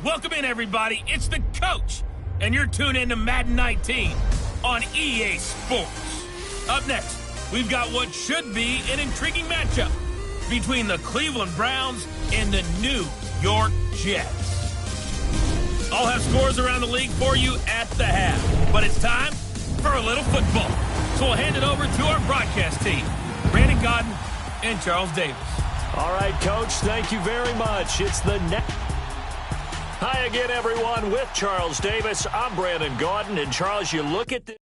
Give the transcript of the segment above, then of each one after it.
Welcome in, everybody. It's the coach, and you're tuned in to Madden 19 on EA Sports. Up next, we've got what should be an intriguing matchup between the Cleveland Browns and the New York Jets. I'll have scores around the league for you at the half, but it's time for a little football. So we'll hand it over to our broadcast team, Brandon Godden and Charles Davis. All right, Coach, thank you very much. It's the next. Hi again, everyone, with Charles Davis. I'm Brandon Godden, and Charles, you look at this.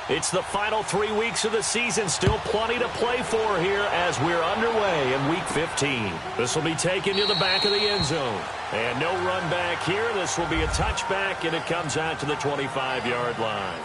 It's the final 3 weeks of the season. Still plenty to play for here as we're underway in Week 15. This will be taken to the back of the end zone. And no run back here. This will be a touchback, and it comes out to the 25-yard line.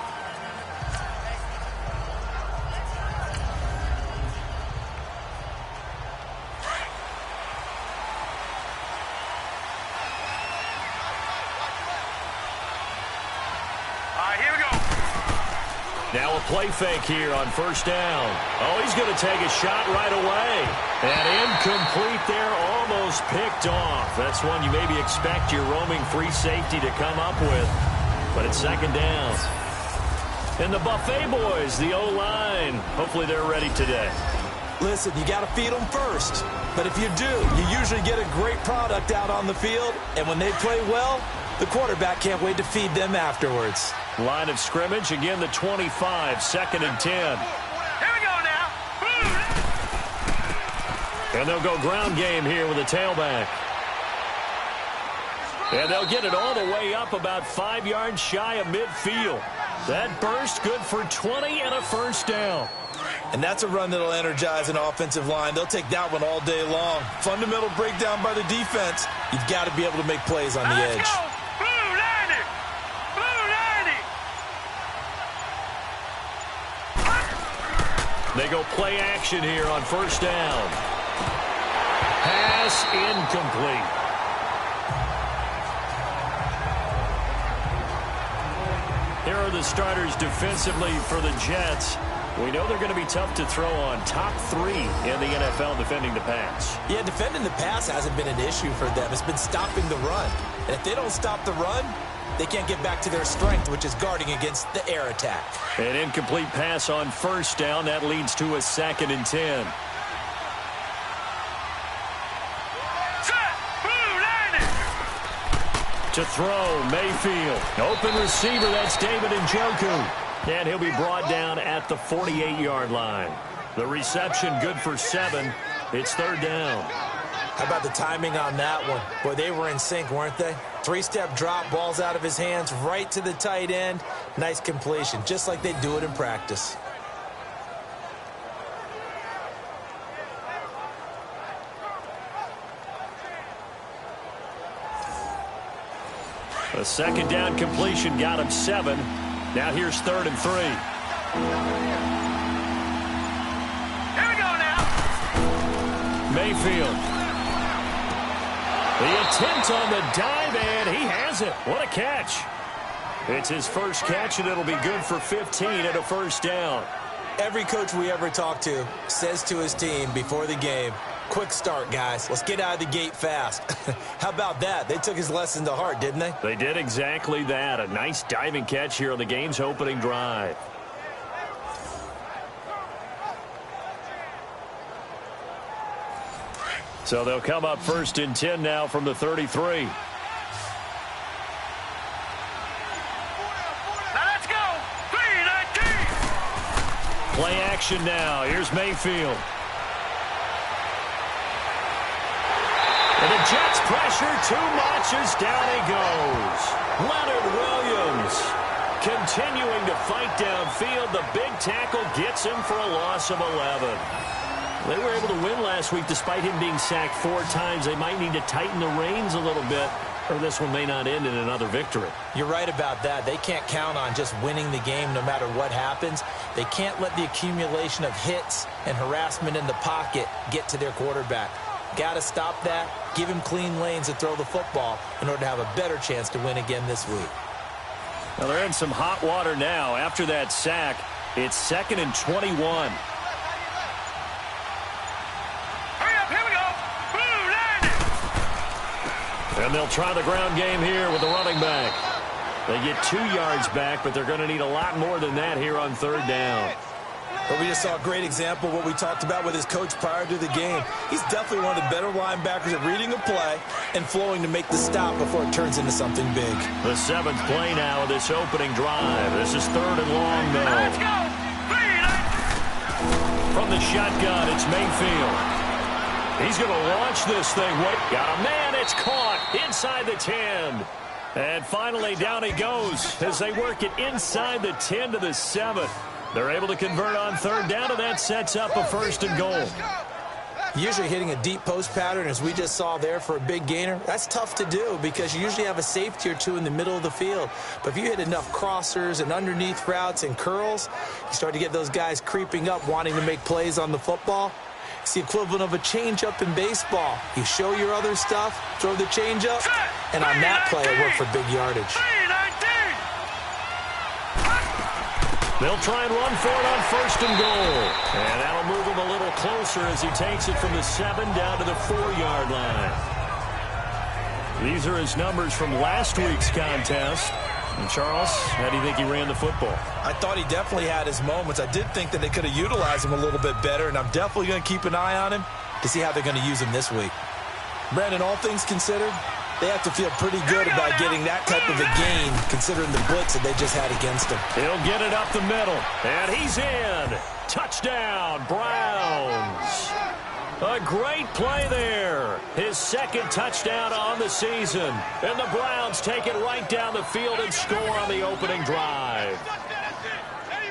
Now a play fake here on first down. Oh, he's going to take a shot right away. And incomplete there, almost picked off. That's one you maybe expect your roaming free safety to come up with. But it's second down. And the Buffet boys, the O-line, hopefully they're ready today. Listen, you got to feed them first. But if you do, you usually get a great product out on the field. And when they play well, the quarterback can't wait to feed them afterwards. Line of scrimmage, again the 25, second and 10. Here we go now. And they'll go ground game here with a tailback. And they'll get it all the way up about 5 yards shy of midfield. That burst good for 20 and a first down. And that's a run that'll energize an offensive line. They'll take that one all day long. Fundamental breakdown by the defense. You've got to be able to make plays on the edge. Let's go. They go play action here on first down. Pass incomplete. Here are the starters defensively for the Jets. We know they're going to be tough to throw on. Top 3 in the NFL defending the pass. Yeah, defending the pass hasn't been an issue for them. It's been stopping the run. And if they don't stop the run, they can't get back to their strength, which is guarding against the air attack. An incomplete pass on first down. That leads to a second and 10. To throw, Mayfield. Open receiver, that's David Njoku. And he'll be brought down at the 48-yard line. The reception good for 7. It's third down. How about the timing on that one? Boy, they were in sync, weren't they? 3-step drop, balls out of his hands, right to the tight end. Nice completion, just like they do it in practice. A second down completion got him 7. Now here's third and 3. Here we go now. Mayfield. The attempt on the dive, and he has it. What a catch. It's his first catch, and it'll be good for 15 and a first down. Every coach we ever talk to says to his team before the game, quick start, guys. Let's get out of the gate fast. How about that? They took his lesson to heart, didn't they? They did exactly that. A nice diving catch here on the game's opening drive. So they'll come up first and 10 now from the 33. Now let's go. 3-19. Play action now. Here's Mayfield. And the Jets pressure too much as down he goes. Leonard Williams continuing to fight downfield. The big tackle gets him for a loss of 11. They were able to win last week despite him being sacked 4 times. They might need to tighten the reins a little bit, or this one may not end in another victory. You're right about that. They can't count on just winning the game no matter what happens. They can't let the accumulation of hits and harassment in the pocket get to their quarterback. Got to stop that, give him clean lanes to throw the football in order to have a better chance to win again this week. Well, they're in some hot water now after that sack. It's 2nd and 21. And they'll try the ground game here with the running back. They get 2 yards back, but they're going to need a lot more than that here on 3rd down. But we just saw a great example of what we talked about with his coach prior to the game. He's definitely one of the better linebackers at reading a play and flowing to make the stop before it turns into something big. The 7th play now of this opening drive. This is 3rd and long, though. Let's go. From the shotgun, it's Mayfield. He's going to launch this thing. Wait, got a man. It's caught inside the 10. And finally, down he goes as they work it inside the 10 to the 7. They're able to convert on 3rd down, and that sets up a 1st and goal. Usually hitting a deep post pattern, as we just saw there for a big gainer, that's tough to do because you usually have a safety or two in the middle of the field. But if you hit enough crossers and underneath routes and curls, you start to get those guys creeping up, wanting to make plays on the football. It's the equivalent of a change-up in baseball. You show your other stuff, throw the change-up, and on that play, it worked for big yardage. They'll try and run for it on 1st and goal. And that'll move him a little closer as he takes it from the 7 down to the 4-yard line. These are his numbers from last week's contest. And Charles, how do you think he ran the football? I thought he definitely had his moments. I did think that they could have utilized him a little bit better, and I'm definitely going to keep an eye on him to see how they're going to use him this week. Brandon, all things considered, they have to feel pretty good about getting that type of a gain, considering the blitz that they just had against him. He'll get it up the middle, and he's in. Touchdown, Browns. A great play there. His 2nd touchdown on the season. And the Browns take it right down the field and score on the opening drive.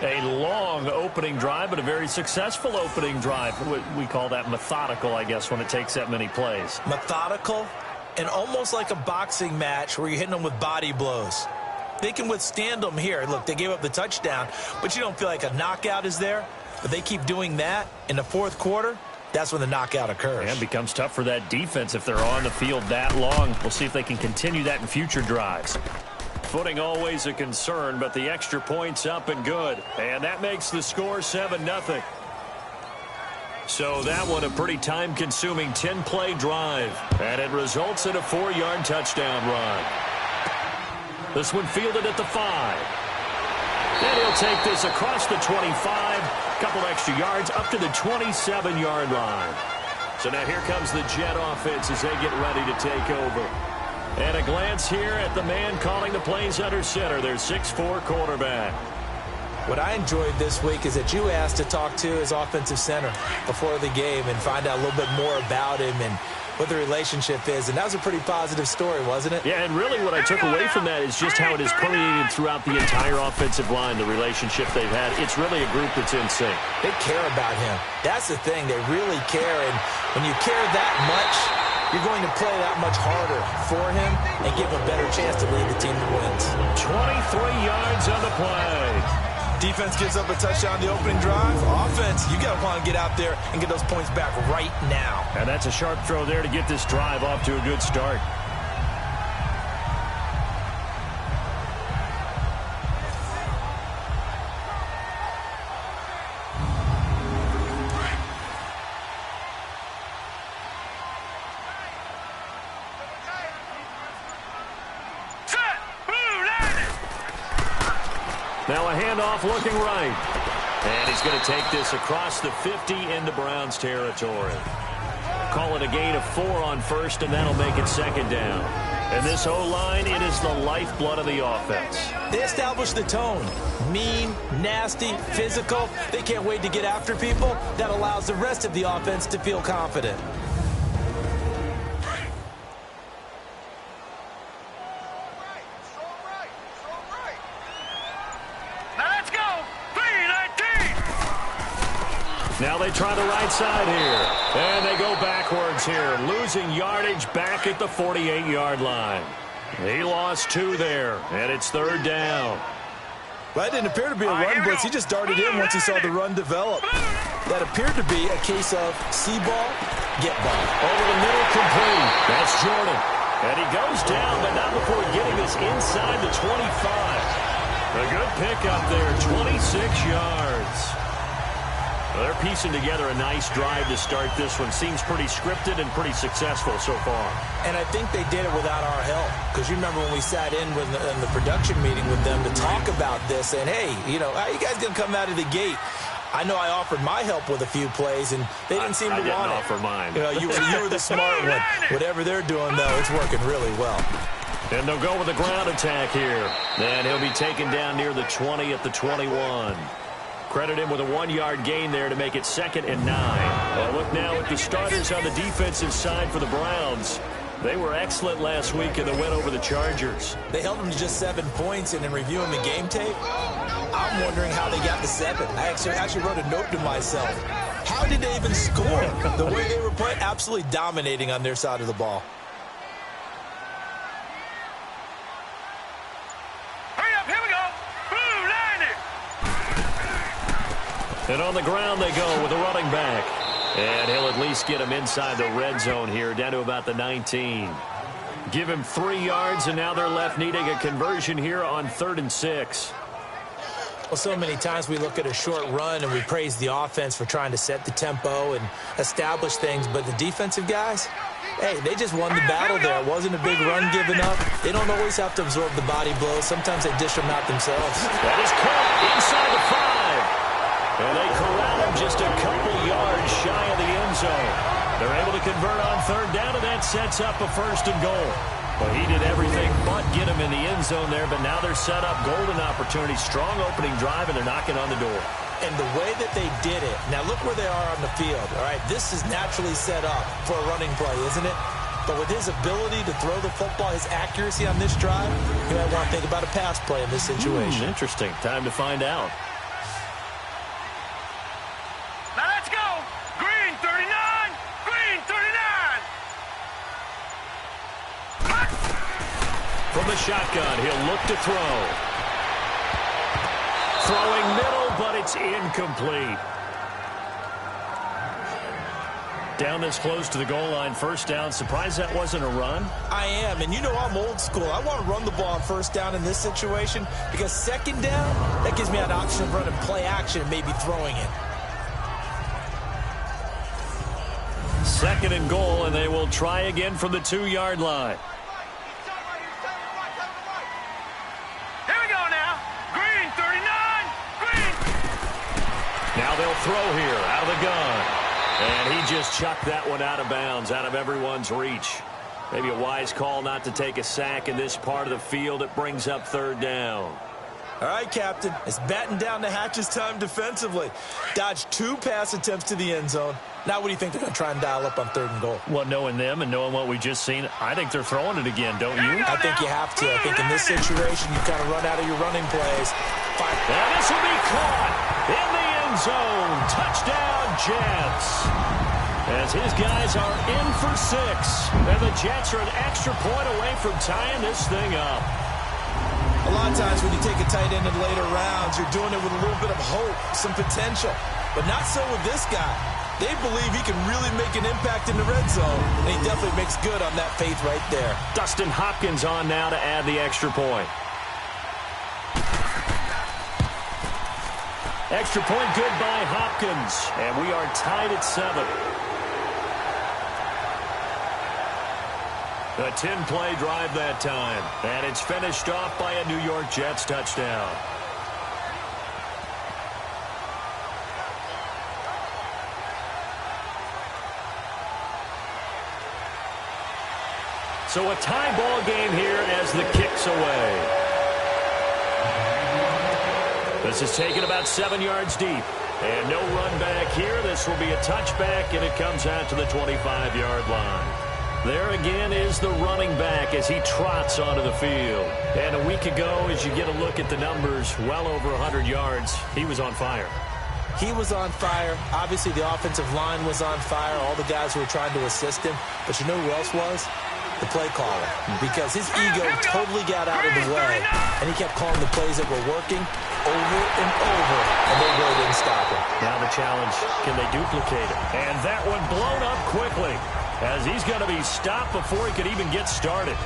A long opening drive, but a very successful opening drive. We call that methodical, I guess, when it takes that many plays. Methodical and almost like a boxing match where you're hitting them with body blows. They can withstand them here. Look, they gave up the touchdown, but you don't feel like a knockout is there. But they keep doing that in the 4th quarter. That's when the knockout occurs. And it becomes tough for that defense if they're on the field that long. We'll see if they can continue that in future drives. Footing always a concern, but the extra point's up and good. And that makes the score 7-0. So that one a pretty time-consuming 10-play drive. And it results in a 4-yard touchdown run. This one fielded at the 5. And he'll take this across the 25. Couple extra yards up to the 27-yard line. So now here comes the Jet offense as they get ready to take over. And a glance here at the man calling the plays under center, their 6'4" quarterback. What I enjoyed this week is that you asked to talk to his offensive center before the game and find out a little bit more about him and what the relationship is. And that was a pretty positive story, wasn't it? Yeah, and really what I took away from that is just how it has permeated throughout the entire offensive line, the relationship they've had. It's really a group that's in sync. They care about him. That's the thing. They really care. And when you care that much, you're going to play that much harder for him and give him a better chance to lead the team to wins. 23 yards on the play. Defense gives up a touchdown the opening drive. Offense, you got to want to get out there and get those points back right now. And that's a sharp throw there to get this drive off to a good start. Now a handoff looking right. And he's going to take this across the 50 into Browns territory. Call it a gain of 4 on 1st, and that'll make it 2nd down. And this O-line, it is the lifeblood of the offense. They establish the tone. Mean, nasty, physical. They can't wait to get after people. That allows the rest of the offense to feel confident. Now they try the right side here. And they go backwards here. Losing yardage back at the 48-yard line. He lost 2 there. And it's 3rd down. Well, that didn't appear to be a run blitz. He just darted in once he saw the run develop. That appeared to be a case of see ball, get ball. Over the middle, complete. That's Jordan. And he goes down, but not before getting this inside the 25. A good pickup there, 26 yards. Well, they're piecing together a nice drive to start this one. Seems pretty scripted and pretty successful so far. And I think they did it without our help. Because you remember when we sat in the production meeting with them to talk about this, and hey, you know, how you guys going to come out of the gate? I know I offered my help with a few plays, and they didn't seem to want it. I didn't offer mine. You know, you were the smart one. Whatever they're doing, though, it's working really well. And they'll go with a ground attack here. And he'll be taken down near the 20 at the 21. Credit him with a 1-yard gain there to make it 2nd and 9. Well, look now at the starters on the defensive side for the Browns. They were excellent last week in the win over the Chargers. They held them to just 7 points, and in reviewing the game tape, I'm wondering how they got to 7. I actually wrote a note to myself. How did they even score? The way they were playing, absolutely dominating on their side of the ball. Hurry up, here we go. Boom, line it. And on the ground they go with a running back. And he'll at least get him inside the red zone here, down to about the 19. Give him 3 yards, and now they're left needing a conversion here on 3rd and 6. Well, so many times we look at a short run and we praise the offense for trying to set the tempo and establish things, but the defensive guys, hey, they just won the battle there. It wasn't a big run given up. They don't always have to absorb the body blows. Sometimes they dish them out themselves. That is caught inside the 5. And they corral him just a couple yards shy of the end zone. They're able to convert on 3rd down, and that sets up a 1st and goal. Well, he did everything but get him in the end zone there, but now they're set up golden opportunity. Strong opening drive, and they're knocking on the door. And the way that they did it, now look where they are on the field, all right? This is naturally set up for a running play, isn't it? But with his ability to throw the football, his accuracy on this drive, you might want to think about a pass play in this situation. Interesting. Time to find out. Now let's go. Green 39. Green 39. From the shotgun, he'll look to throw. Throwing middle, but it's incomplete. Down this close to the goal line, 1st down. Surprised that wasn't a run? I am, and you know I'm old school. I want to run the ball on 1st down in this situation because 2nd down, that gives me an option of running play action and maybe throwing it. 2nd and goal, and they will try again from the 2-yard line. Here we go now. Green 39. Green. Now they'll throw here out of the gun. And he just chucked that one out of bounds, out of everyone's reach. Maybe a wise call not to take a sack in this part of the field. It brings up 3rd down. All right, Captain. It's batten down the hatches time defensively. Dodged 2 pass attempts to the end zone. Now what do you think they're going to try and dial up on 3rd and goal? Well, knowing them and knowing what we just seen, I think they're throwing it again, don't you? I think you have to. I think in this situation, you kind of run out of your running plays. And this will be caught in the end zone. Touchdown, Jets. As his guys are in for 6. And the Jets are an extra point away from tying this thing up. A lot of times when you take a tight end in later rounds, you're doing it with a little bit of hope, some potential. But not so with this guy. They believe he can really make an impact in the red zone, and he definitely makes good on that faith right there. Dustin Hopkins on now to add the extra point. Extra point good by Hopkins, and we are tied at 7. A 10-play drive that time, and it's finished off by a New York Jets touchdown. So a tie ball game here as the kick's away. This is taken about 7 yards deep. And no run back here. This will be a touchback, and it comes out to the 25-yard line. There again is the running back as he trots onto the field. And a week ago, as you get a look at the numbers, well over 100 yards, he was on fire. He was on fire. Obviously, the offensive line was on fire, all the guys who were trying to assist him. But you know who else was? The play caller. Because his ego totally got out of the way, and he kept calling the plays that were working over and over, and they really didn't stop him. Now the challenge, can they duplicate it? And that one blown up quickly, as he's going to be stopped before he could even get started.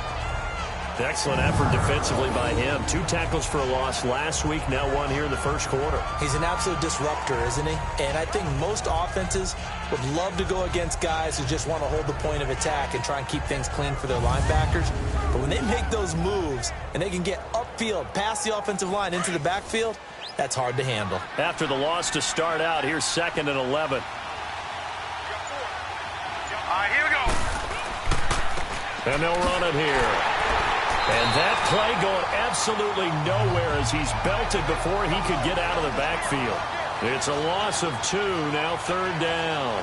Excellent effort defensively by him. 2 tackles for a loss last week, now 1 here in the first quarter. He's an absolute disruptor, isn't he? And I think most offenses would love to go against guys who just want to hold the point of attack and try and keep things clean for their linebackers. But when they make those moves and they can get upfield, past the offensive line into the backfield, that's hard to handle. After the loss to start out, here's 2nd and 11. All right, here we go. And they'll run it here. And that play going absolutely nowhere as he's belted before he could get out of the backfield. It's a loss of 2, now 3rd down.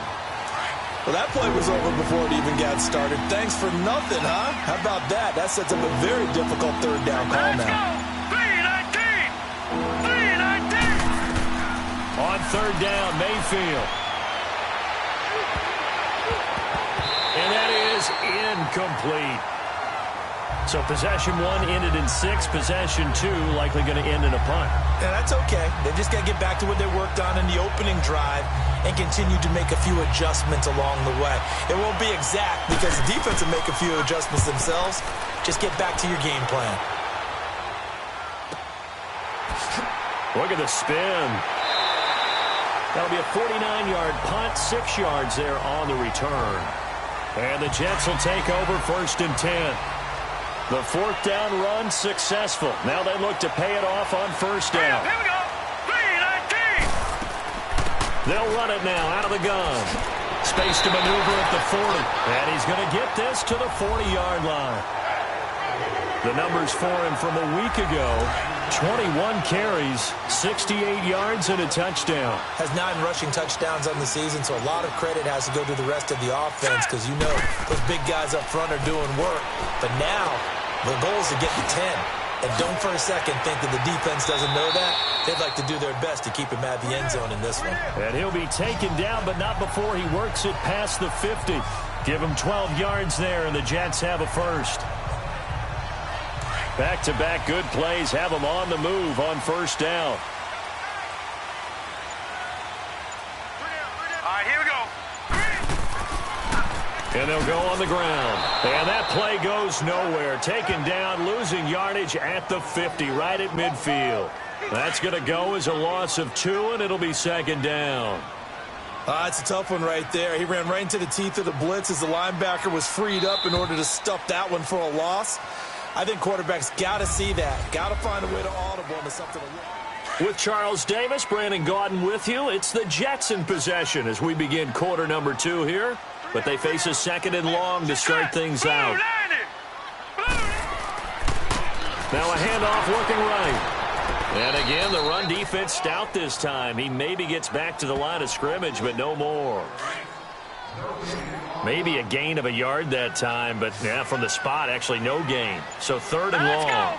Well, that play was over before it even got started. Thanks for nothing, huh? How about that? That sets up a very difficult 3rd down call now. Let's go. 3-19. 3-19. On 3rd down, Mayfield. And that is incomplete. So possession 1 ended in 6. Possession 2 likely going to end in a punt. Yeah, that's okay. They just got to get back to what they worked on in the opening drive and continue to make a few adjustments along the way. It won't be exact because the defense will make a few adjustments themselves. Just get back to your game plan. Look at the spin. That'll be a 49-yard punt, 6 yards there on the return. And the Jets will take over 1st and 10. The 4th down run successful. Now they look to pay it off on 1st down. Here we go. 3-19. They'll run it now out of the gun. Space to maneuver at the 40. And he's going to get this to the 40-yard line. The numbers for him from a week ago, 21 carries, 68 yards, and a touchdown. Has 9 rushing touchdowns on the season, so a lot of credit has to go to the rest of the offense because, you know, those big guys up front are doing work. But now the goal is to get to 10. And don't for a second think that the defense doesn't know that. They'd like to do their best to keep him at the end zone in this one. And he'll be taken down, but not before he works it past the 50. Give him 12 yards there, and the Jets have a first. Back-to-back good plays have them on the move on 1st down. All right, here we go. And they'll go on the ground. And that play goes nowhere. Taken down, losing yardage at the 50, right at midfield. That's going to go as a loss of 2, and it'll be 2nd down. It's a tough one right there. He ran right into the teeth of the blitz as the linebacker was freed up in order to stuff that one for a loss. I think quarterbacks got to see that. Got to find a way to audible into something to win. With Charles Davis, Brandon Gaudin with you. It's the Jets in possession as we begin quarter number 2 here. But they face a 2nd and long to start things out. Now a handoff looking right. And again, the run defense stout this time. He maybe gets back to the line of scrimmage, but no more. Maybe a gain of a yard that time, but yeah, from the spot, actually no gain. So 3rd and long.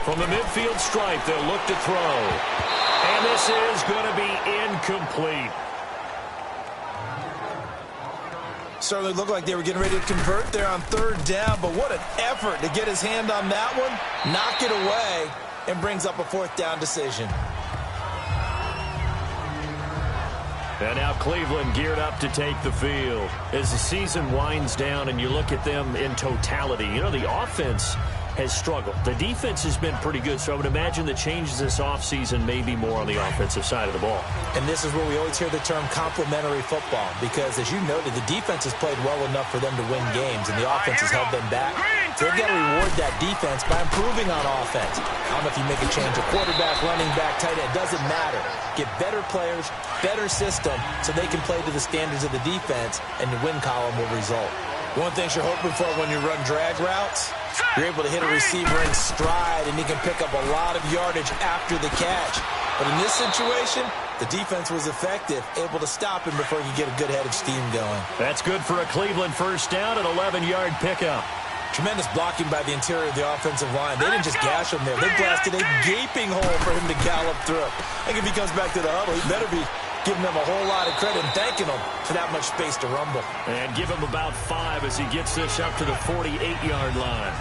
From the midfield stripe, they'll look to throw. And this is going to be incomplete. Certainly looked like they were getting ready to convert there on 3rd down, but what an effort to get his hand on that one, knock it away, and brings up a 4th down decision. And now Cleveland geared up to take the field. As the season winds down and you look at them in totality, you know, the offense has struggled. The defense has been pretty good, so I would imagine the changes this offseason may be more on the offensive side of the ball. And this is where we always hear the term complementary football, because as you noted, the defense has played well enough for them to win games, and the offense has held them back. They've got to reward that defense by improving on offense. I don't know if you make a change of quarterback, running back, tight end, it doesn't matter. Get better players, better system, so they can play to the standards of the defense, and the win column will result. One thing you're hoping for when you run drag routes, you're able to hit a receiver in stride, and he can pick up a lot of yardage after the catch. But in this situation, the defense was effective, able to stop him before he could get a good head of steam going. That's good for a Cleveland 1st down, an 11-yard pickup. Tremendous blocking by the interior of the offensive line. They didn't just gash him there. They blasted a gaping hole for him to gallop through. I think if he comes back to the huddle, he better be giving them a whole lot of credit and thanking them for that much space to rumble. And give him about 5 as he gets this up to the 48-yard line.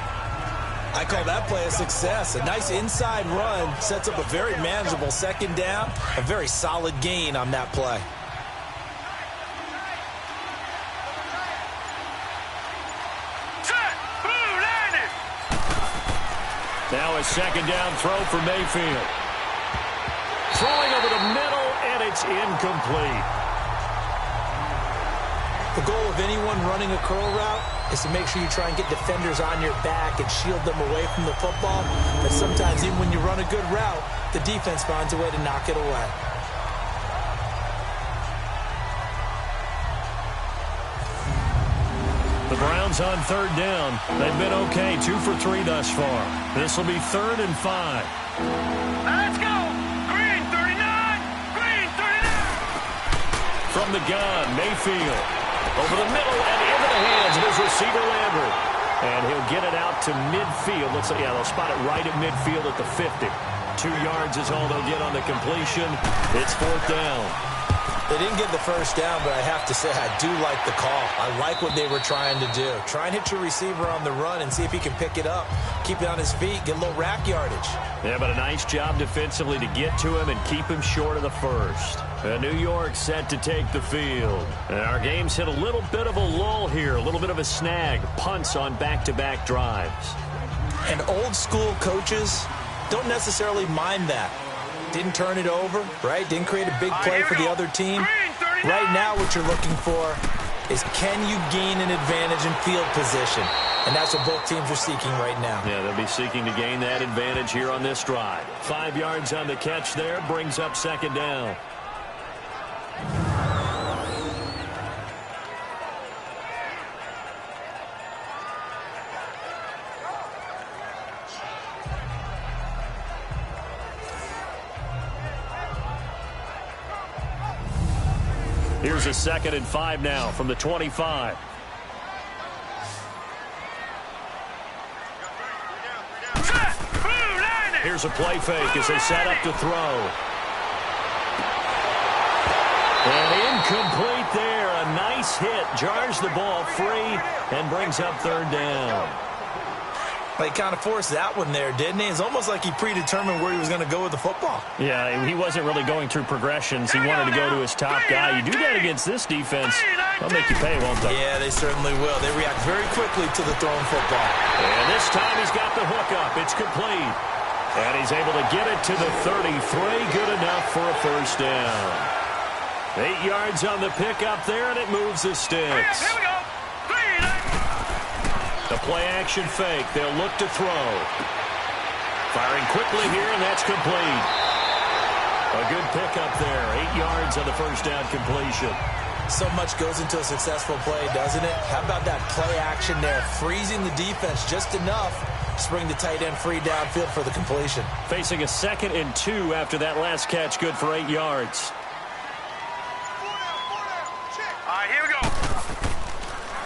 I call that play a success. A nice inside run sets up a very manageable 2nd down. A very solid gain on that play. Now a second down throw for Mayfield. Throwing over the middle, and it's incomplete. The goal of anyone running a curl route is to make sure you try and get defenders on your back and shield them away from the football. But sometimes even when you run a good route, the defense finds a way to knock it away. The Browns on third down. They've been okay, 2 for 3 thus far. This will be 3rd and 5. Let's go! Green 39! Green 39! From the gun, Mayfield. Over the middle and into the hands of his receiver, Lambert. And he'll get it out to midfield. Looks like, yeah, they'll spot it right at midfield at the 50. 2 yards is all they'll get on the completion. It's 4th down. They didn't get the first down, but I have to say I do like the call. I like what they were trying to do. Try and hit your receiver on the run and see if he can pick it up. Keep it on his feet, get a little rack yardage. Yeah, but a nice job defensively to get to him and keep him short of the first. New York set to take the field. And our game's hit a little bit of a lull here, a little bit of a snag. Punts on back-to-back drives. And old school coaches don't necessarily mind that. Didn't turn it over, right? Didn't create a big play for the other team. Right now what you're looking for is can you gain an advantage in field position? And that's what both teams are seeking right now. Yeah, they'll be seeking to gain that advantage here on this drive. 5 yards on the catch there, brings up 2nd down. Here's a 2nd and 5 now from the 25. Here's a play fake as they set up to throw. And incomplete there. A nice hit. Jars the ball free and brings up 3rd down. He kind of forced that one there, didn't he? It's almost like he predetermined where he was going to go with the football. Yeah, he wasn't really going through progressions. He wanted to go to his top guy. You do that against this defense, they'll make you pay, won't they? Yeah, they certainly will. They react very quickly to the thrown football. And this time he's got the hook up. It's complete. And he's able to get it to the 33. Good enough for a 1st down. 8 yards on the pickup there, and it moves the sticks. Here we go. The play-action fake. They'll look to throw. Firing quickly here, and that's complete. A good pickup there. 8 yards on the 1st down completion. So much goes into a successful play, doesn't it? How about that play action there? Freezing the defense just enough to bring the tight end free downfield for the completion. Facing a 2nd and 2 after that last catch. Good for 8 yards. All right, here we go.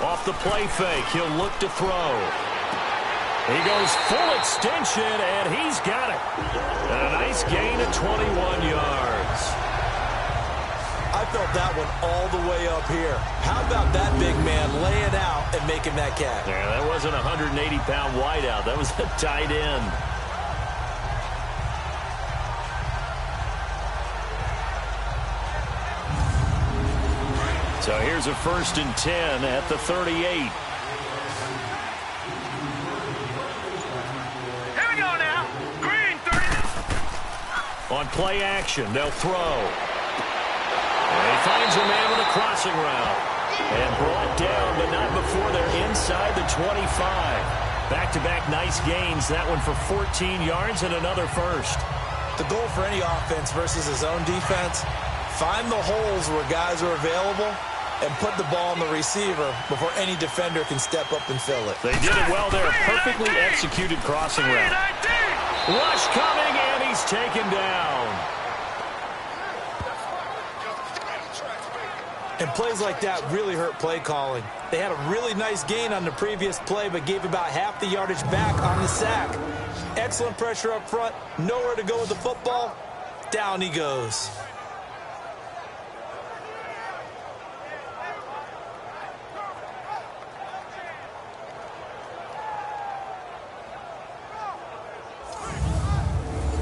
Off the play fake, he'll look to throw. He goes full extension, and he's got it. And a nice gain of 21 yards. I felt that one all the way up here. How about that big man laying out and making that catch? Yeah, that wasn't a 180-pound wideout. That was a tight end. So here's a 1st and 10 at the 38. Here we go now. Green 30. On play action, they'll throw. And he finds a man with a crossing route. And brought down, but not before they're inside the 25. Back-to-back nice gains. That one for 14 yards and another 1st. The goal for any offense versus his own defense, find the holes where guys are available and put the ball on the receiver before any defender can step up and fill it. They did it well there. Perfectly executed crossing route. Rush coming, and he's taken down. And plays like that really hurt play calling. They had a really nice gain on the previous play, but gave about half the yardage back on the sack. Excellent pressure up front. Nowhere to go with the football. Down he goes.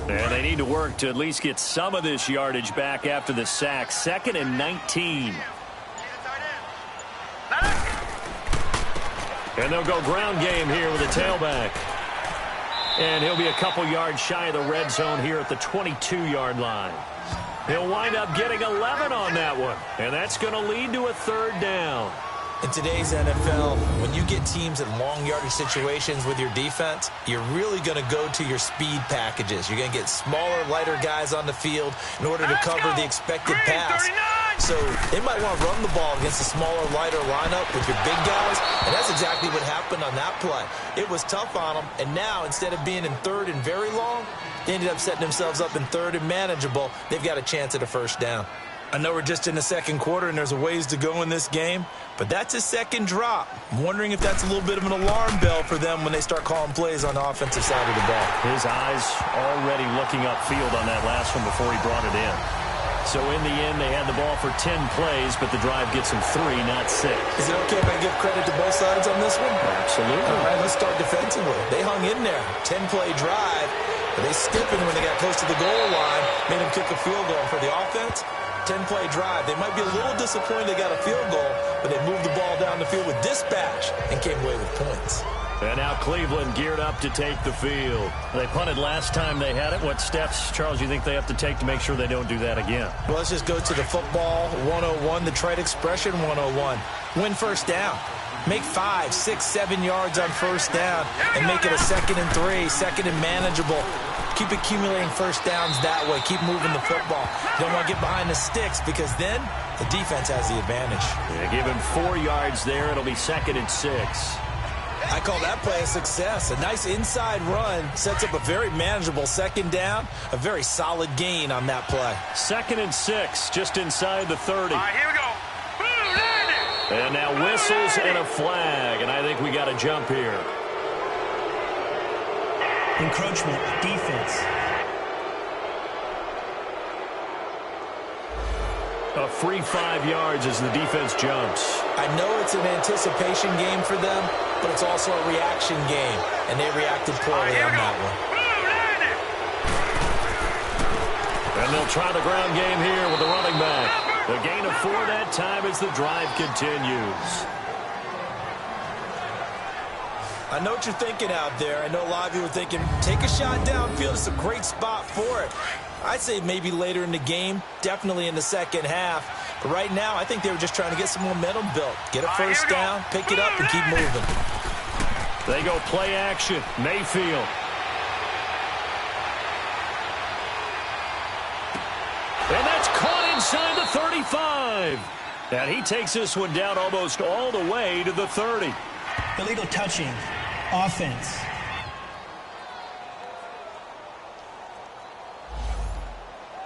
And they need to work to at least get some of this yardage back after the sack. 2nd and 19. And they'll go ground game here with a tailback. And he'll be a couple yards shy of the red zone here at the 22-yard line. He'll wind up getting 11 on that one, and that's going to lead to a third down. In today's NFL, when you get teams in long yardage situations with your defense, you're really going to go to your speed packages. You're going to get smaller, lighter guys on the field in order to cover the expected pass. So they might want to run the ball against a smaller, lighter lineup with your big guys, and that's exactly what happened on that play. It was tough on them, and now instead of being in third and very long, they ended up setting themselves up in third and manageable. They've got a chance at a first down. I know we're just in the second quarter and there's a ways to go in this game, but that's a second drop. I'm wondering if that's a little bit of an alarm bell for them when they start calling plays on the offensive side of the ball. His eyes already looking upfield on that last one before he brought it in. So in the end, they had the ball for 10 plays, but the drive gets them 3, not 6. Is it okay if I give credit to both sides on this one? Absolutely. All right, let's start defensively. They hung in there. 10-play drive, but they stiffened when they got close to the goal line, made them kick a field goal. For the offense, 10-play drive. They might be a little disappointed they got a field goal, but they moved the ball down the field with dispatch and came away with points. And now Cleveland geared up to take the field. They punted last time they had it. What steps, Charles, you think they have to take to make sure they don't do that again? Well, let's just go to the football 101, the trite expression 101. Win first down. Make 5, 6, 7 yards on first down and make it a 2nd and 3, 2nd and manageable. Keep accumulating first downs that way. Keep moving the football. You don't want to get behind the sticks because then the defense has the advantage. Yeah, give him 4 yards there. It'll be 2nd and 6. I call that play a success. A nice inside run sets up a very manageable 2nd down. A very solid gain on that play. 2nd and 6, just inside the 30. All right, here we go. And now whistles and a flag, and I think we got a jump here. Encroachment, defense. A free 5 yards as the defense jumps. I know it's an anticipation game for them, but it's also a reaction game, and they reacted poorly on that one. And they'll try the ground game here with the running back. The gain of 4 that time as the drive continues. I know what you're thinking out there. I know a lot of you are thinking, take a shot downfield. It's a great spot for it. I'd say maybe later in the game, definitely in the second half. But right now, I think they were just trying to get some momentum built. Get a first down, pick it up, and keep moving. They go play action. Mayfield. And that's caught inside the 35. And he takes this one down almost all the way to the 30. Illegal touching. Offense.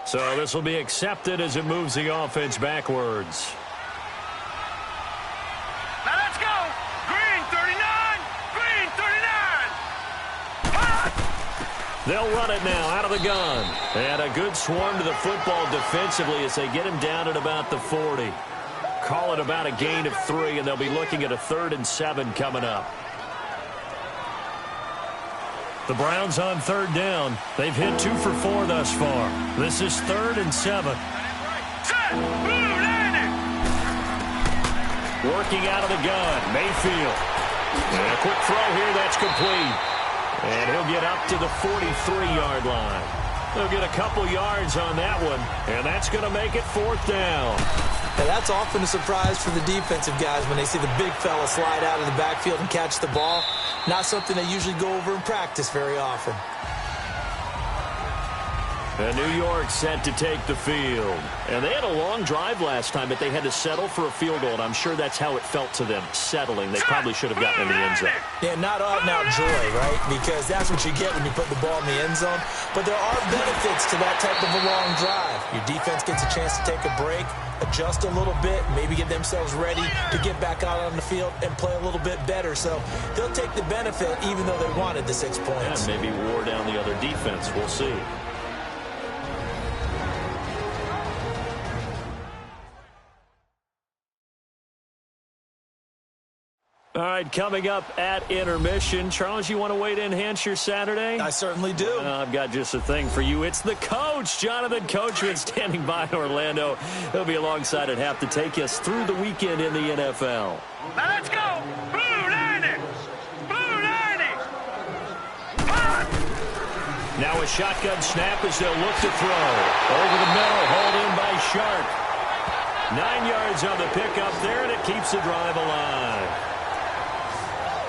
So this will be accepted as it moves the offense backwards. Now let's go. Green 39. Green 39. They'll run it now out of the gun. And a good swarm to the football defensively as they get him down at about the 40. Call it about a gain of 3, and they'll be looking at a 3rd and 7 coming up. The Browns on 3rd down. They've hit 2 for 4 thus far. This is 3rd and 7. Working out of the gun, Mayfield. And a quick throw here, that's complete. And he'll get up to the 43-yard line. They'll get a couple yards on that one, and that's going to make it 4th down. And that's often a surprise for the defensive guys when they see the big fella slide out of the backfield and catch the ball. Not something they usually go over in practice very often. And New York set to take the field. And they had a long drive last time, but they had to settle for a field goal, and I'm sure that's how it felt to them, settling. They probably should have gotten in the end zone. Yeah, not out-and-out joy, right? Because that's what you get when you put the ball in the end zone. But there are benefits to that type of a long drive. Your defense gets a chance to take a break, adjust a little bit, maybe get themselves ready to get back out on the field and play a little bit better. So they'll take the benefit even though they wanted the 6 points. Yeah, maybe wore down the other defense. We'll see. All right, coming up at intermission. Charles, you want to wait to enhance your Saturday? I certainly do. I've got just a thing for you. It's the coach, Jonathan Coachman, standing by in Orlando. He'll be alongside at half to take us through the weekend in the NFL. Now let's go. Blue 90. Blue 90. Now a shotgun snap as they'll look to throw. Over the middle, hauled in by Sharp. 9 yards on the pickup there, and it keeps the drive alive.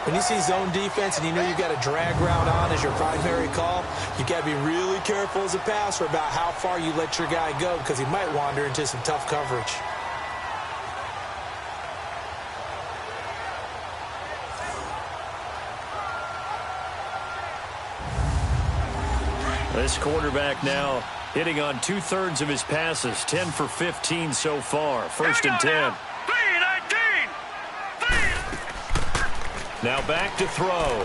When you see zone defense and you know you've got a drag route on as your primary call, you've got to be really careful as a passer about how far you let your guy go because he might wander into some tough coverage. This quarterback now hitting on 2/3 of his passes, 10 for 15 so far. First and 10. Now back to throw.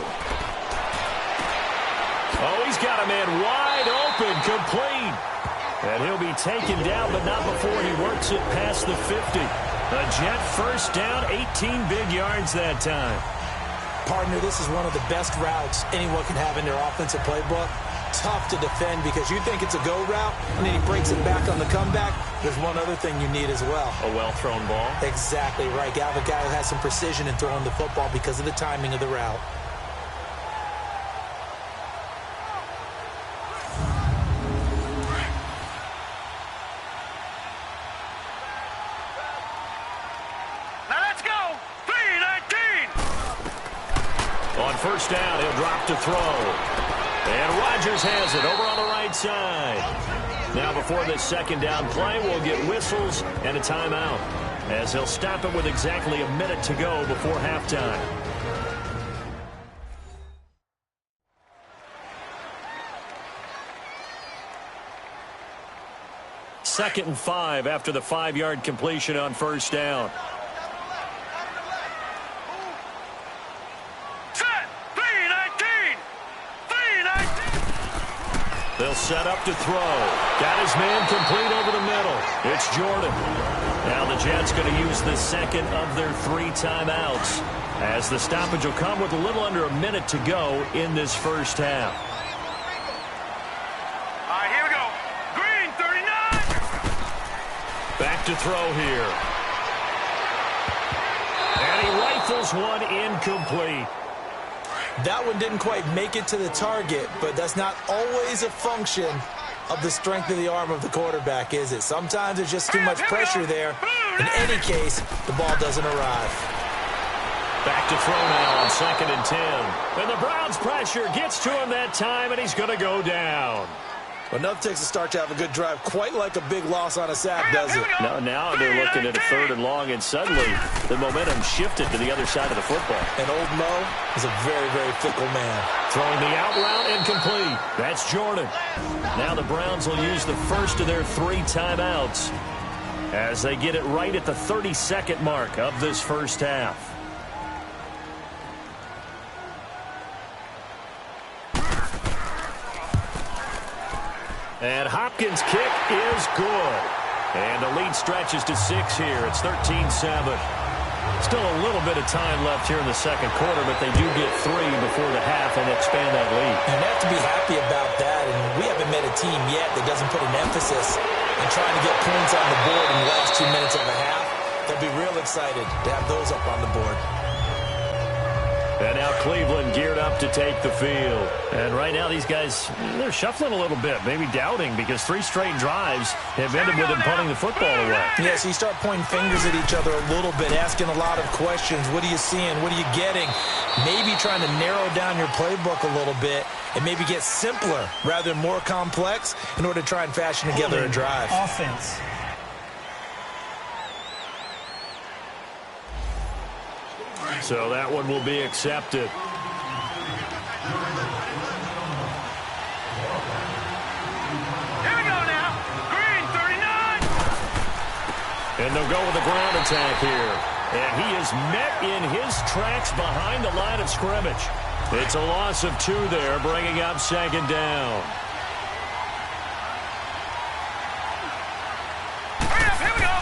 Oh, he's got a man wide open, complete. And he'll be taken down, but not before he works it past the 50. A Jet first down, 18 big yards that time. Partner, this is one of the best routes anyone can have in their offensive playbook. Tough to defend because you think it's a go route, and then he breaks it back on the comeback. There's one other thing you need as well. A well-thrown ball? Exactly right. You have a guy who has some precision in throwing the football because of the timing of the route. Now let's go. 3-19. On first down, he'll drop to throw. And Rodgers has it over on the right side. Now before this second down play, we'll get whistles and a timeout as he'll stop it with exactly a minute to go before halftime. Second and 5 after the 5-yard completion on first down. They'll set up to throw. Got his man complete over the middle. It's Jordan. Now the Jets going to use the second of their 3 timeouts as the stoppage will come with a little under a minute to go in this first half. All right, here we go. Green, 39. Back to throw here. And he rifles one incomplete. That one didn't quite make it to the target, but that's not always a function of the strength of the arm of the quarterback, is it? Sometimes there's just too much pressure there. In any case, the ball doesn't arrive. Back to throw now on second and 10. And the Browns' pressure gets to him that time, and he's going to go down. Enough takes a start to have a good drive, quite like a big loss on a sack, does it? Now they're looking at a third and long, and suddenly the momentum shifted to the other side of the football. And old Mo is a very, very fickle man. Throwing the out route incomplete. That's Jordan. Now the Browns will use the first of their 3 timeouts as they get it right at the 30-second mark of this first half. And Hopkins' kick is good. And the lead stretches to 6 here. It's 13-7. Still a little bit of time left here in the second quarter, but they do get 3 before the half and expand that lead. And they have to be happy about that. And we haven't met a team yet that doesn't put an emphasis on trying to get points on the board in the last 2 minutes of the half. They'll be real excited to have those up on the board. And now Cleveland geared up to take the field. And right now these guys, they're shuffling a little bit, maybe doubting, because 3 straight drives have ended with them punting the football away. Yeah, so you start pointing fingers at each other a little bit, asking a lot of questions. What are you seeing? What are you getting? Maybe trying to narrow down your playbook a little bit and maybe get simpler rather than more complex in order to try and fashion together a drive. Offense. So that one will be accepted. Here we go now. Green, 39. And they'll go with the ground attack here. And he is met in his tracks behind the line of scrimmage. It's a loss of 2 there, bringing up second down. Hurry up, here we go.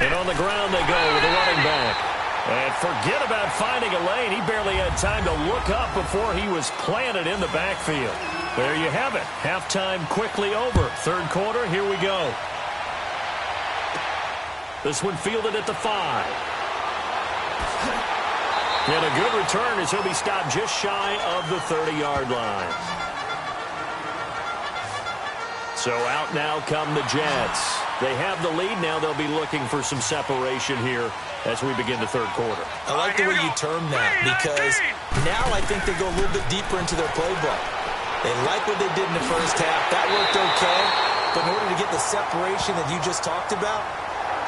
And on the ground they go with the running back. And forget about finding a lane. He barely had time to look up before he was planted in the backfield. There you have it. Halftime quickly over. Third quarter, here we go. This one fielded at the 5. And a good return as he'll be stopped just shy of the 30-yard line. So out now come the Jets. They have the lead now. They'll be looking for some separation here as we begin the third quarter. I like the way you term that, because now I think they go a little bit deeper into their playbook. They like what they did in the first half. That worked okay. But in order to get the separation that you just talked about,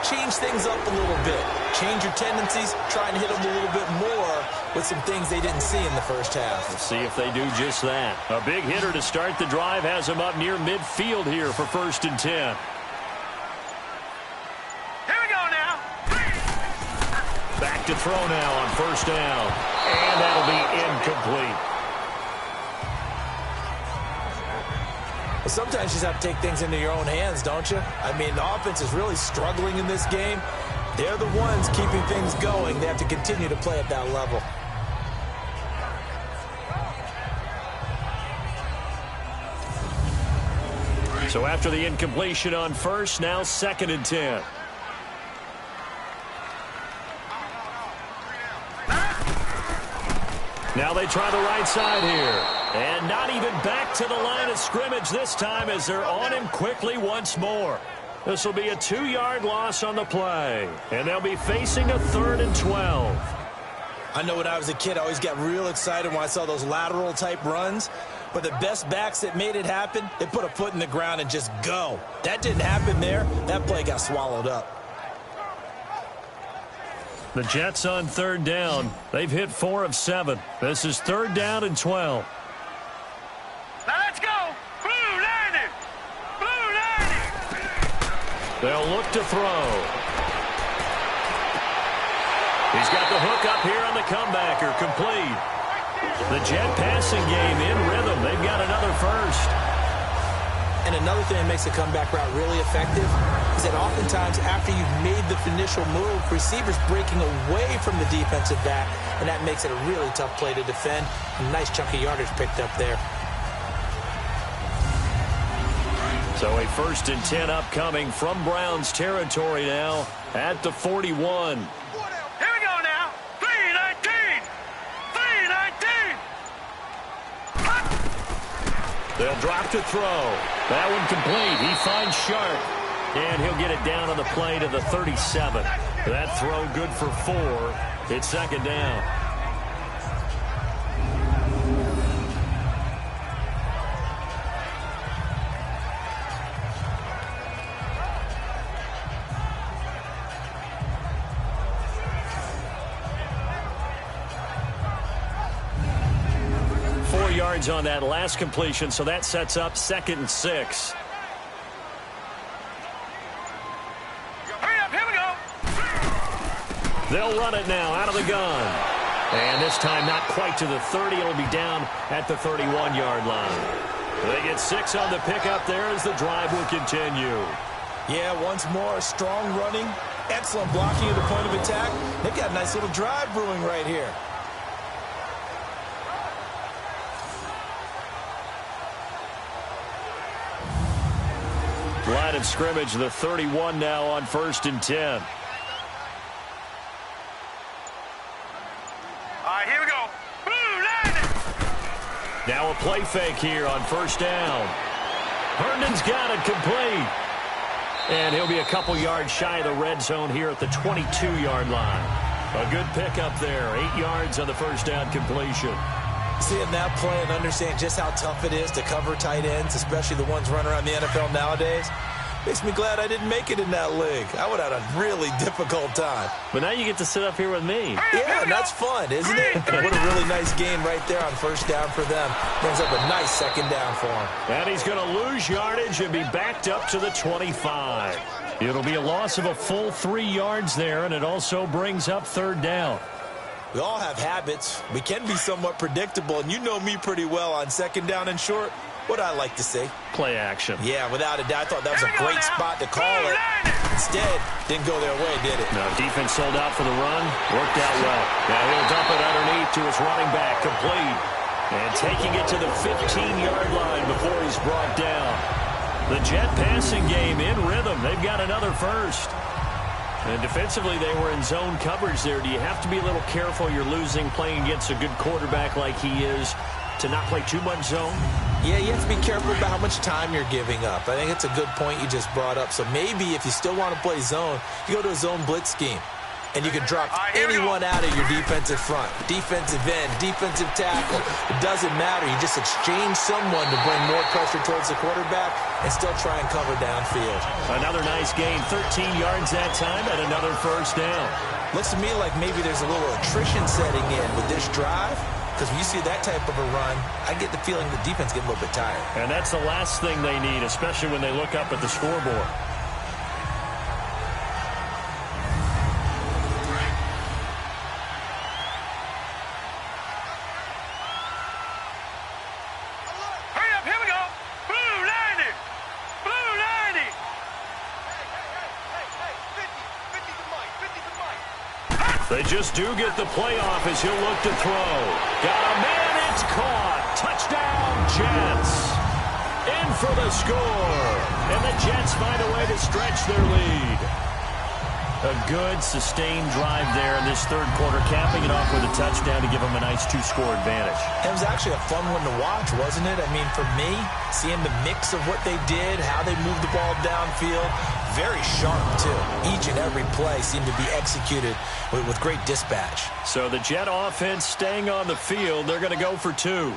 change things up a little bit. Change your tendencies. Try and hit them a little bit more with some things they didn't see in the first half. Let's see if they do just that. A big hitter to start the drive has him up near midfield here for 1st and 10. Here we go now. Back to throw now on 1st down. And that'll be incomplete. Well, sometimes you just have to take things into your own hands, don't you? I mean, the offense is really struggling in this game. They're the ones keeping things going. They have to continue to play at that level. So after the incompletion on 1st, now 2nd and 10. Now they try the right side here. And not even back to the line of scrimmage this time as they're on him quickly once more. This will be a 2-yard loss on the play. And they'll be facing a 3rd and 12. I know when I was a kid, I always got real excited when I saw those lateral type runs. But the best backs that made it happen, they put a foot in the ground and just go. That didn't happen there. That play got swallowed up. The Jets on 3rd down. They've hit 4 of 7. This is 3rd down and 12. Now let's go. Blue landing. Blue landing. They'll look to throw. He's got the hook up here on the comebacker, complete. The Jet passing game in rhythm. They've got another 1st. And another thing that makes the comeback route really effective is that oftentimes after you've made the initial move, receivers breaking away from the defensive back, and that makes it a really tough play to defend. A nice chunk of yardage picked up there. So a 1st and 10 upcoming from Browns territory now at the 41. Here we go now. 3-19. 3-19. They'll drop to throw. That one complete. He finds Sharp. And he'll get it down on the play to the 37. That throw good for 4. It's 2nd down. Yards on that last completion, so that sets up 2nd and 6. Hurry up, here we go. They'll run it now out of the gun. And this time not quite to the 30. It'll be down at the 31-yard line. They get 6 on the pickup there as the drive will continue. Yeah, once more, strong running, excellent blocking at the point of attack. They've got a nice little drive brewing right here. Line of scrimmage, the 31 now on 1st and 10. All right, here we go. Blue landing. Now a play fake here on 1st down. Herndon's got it complete. And he'll be a couple yards shy of the red zone here at the 22-yard line. A good pickup there. 8 yards on the 1st down completion. Seeing that play and understand just how tough it is to cover tight ends, especially the ones running around the NFL nowadays, makes me glad I didn't make it in that league. I would have had a really difficult time. But now you get to sit up here with me. Yeah, and that's fun, isn't it? What a really nice game right there on 1st down for them. Brings up a nice 2nd down for him. And he's going to lose yardage and be backed up to the 25. It'll be a loss of a full 3 yards there, and it also brings up 3rd down. We all have habits. We can be somewhat predictable, and you know me pretty well on 2nd down and short. What I like to see. Play action. Yeah, without a doubt, I thought that was a great spot to call it. Instead, didn't go their way, did it? No, defense sold out for the run. Worked out well. Now he'll dump it underneath to his running back. Complete. And taking it to the 15-yard line before he's brought down. The Jet passing game in rhythm. They've got another 1st. And defensively, they were in zone coverage there. Do you have to be a little careful? You're losing playing against a good quarterback like he is to not play too much zone? Yeah, you have to be careful about how much time you're giving up. I think it's a good point you just brought up. So maybe if you still want to play zone, you go to a zone blitz scheme. And you can drop anyone out of your defensive front. Defensive end, defensive tackle. It doesn't matter. You just exchange someone to bring more pressure towards the quarterback and still try and cover downfield. Another nice gain, 13 yards that time, and another first down. Looks to me like maybe there's a little attrition setting in with this drive. Because when you see that type of a run, I get the feeling the defense gets a little bit tired. And that's the last thing they need, especially when they look up at the scoreboard. They just do get the playoff as he'll look to throw. Got a man, it's caught. Touchdown, Jets. In for the score. And the Jets find a way to stretch their lead. A good, sustained drive there in this third quarter, capping it off with a touchdown to give them a nice two-score advantage. It was actually a fun one to watch, wasn't it? I mean, for me, seeing the mix of what they did, how they moved the ball downfield, very sharp, too. Each and every play seemed to be executed with great dispatch. So the Jet offense staying on the field. They're going to go for two.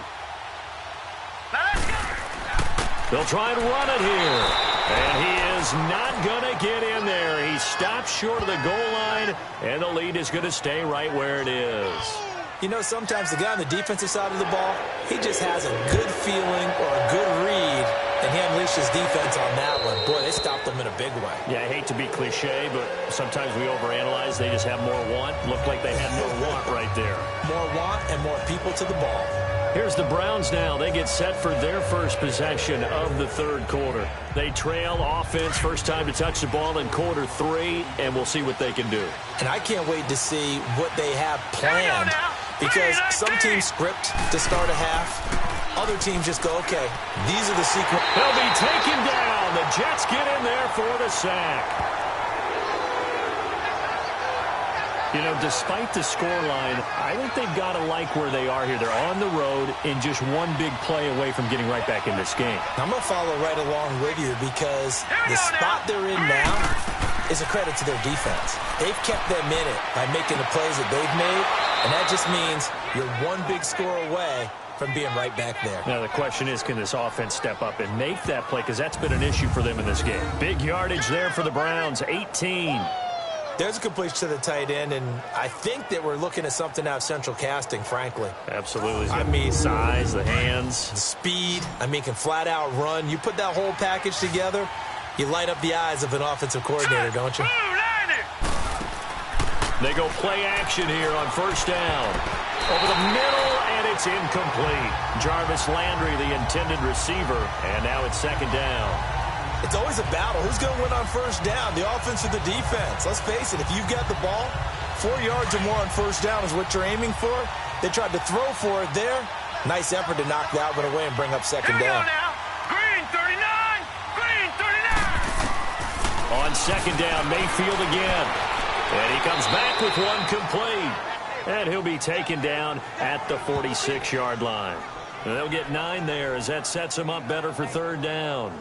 They'll try and run it here. And he is not going to get in there. He stops short of the goal line, and the lead is going to stay right where it is. You know, sometimes the guy on the defensive side of the ball, he just has a good feeling or a good read, and he unleashed his defense on that one. Boy, they stopped them in a big way. Yeah, I hate to be cliche, but sometimes we overanalyze. They just have more want. Looked like they had more want right there. More want and more people to the ball. Here's the Browns now. They get set for their first possession of the third quarter. They trail offense, first time to touch the ball in quarter three, and we'll see what they can do. And I can't wait to see what they have planned, because some teams script to start a half. Other teams just go, okay, these are the sequence. They'll be taken down. The Jets get in there for the sack. You know, despite the scoreline, I think they've got to like where they are here. They're on the road and just one big play away from getting right back in this game. I'm going to follow right along with you, because the spot they're in now is a credit to their defense. They've kept them in it by making the plays that they've made, and that just means you're one big score away from being right back there. Now, the question is, can this offense step up and make that play? Because that's been an issue for them in this game. Big yardage there for the Browns, 18. There's a completion to the tight end, and I think that we're looking at something out of central casting, frankly. Absolutely. I mean, size, the hands. the speed, I mean, can flat out run. You put that whole package together, you light up the eyes of an offensive coordinator, don't you? They go play action here on first down. Over the middle, and it's incomplete. Jarvis Landry, the intended receiver, and now it's second down. It's always a battle. Who's going to win on first down, the offense or the defense? Let's face it, if you've got the ball, 4 yards or more on first down is what you're aiming for. They tried to throw for it there. Nice effort to knock that one away and bring up second down. Green 39! Green 39! On second down, Mayfield again. And he comes back with one complete. And he'll be taken down at the 46-yard line. And they'll get 9 there as that sets them up better for third down.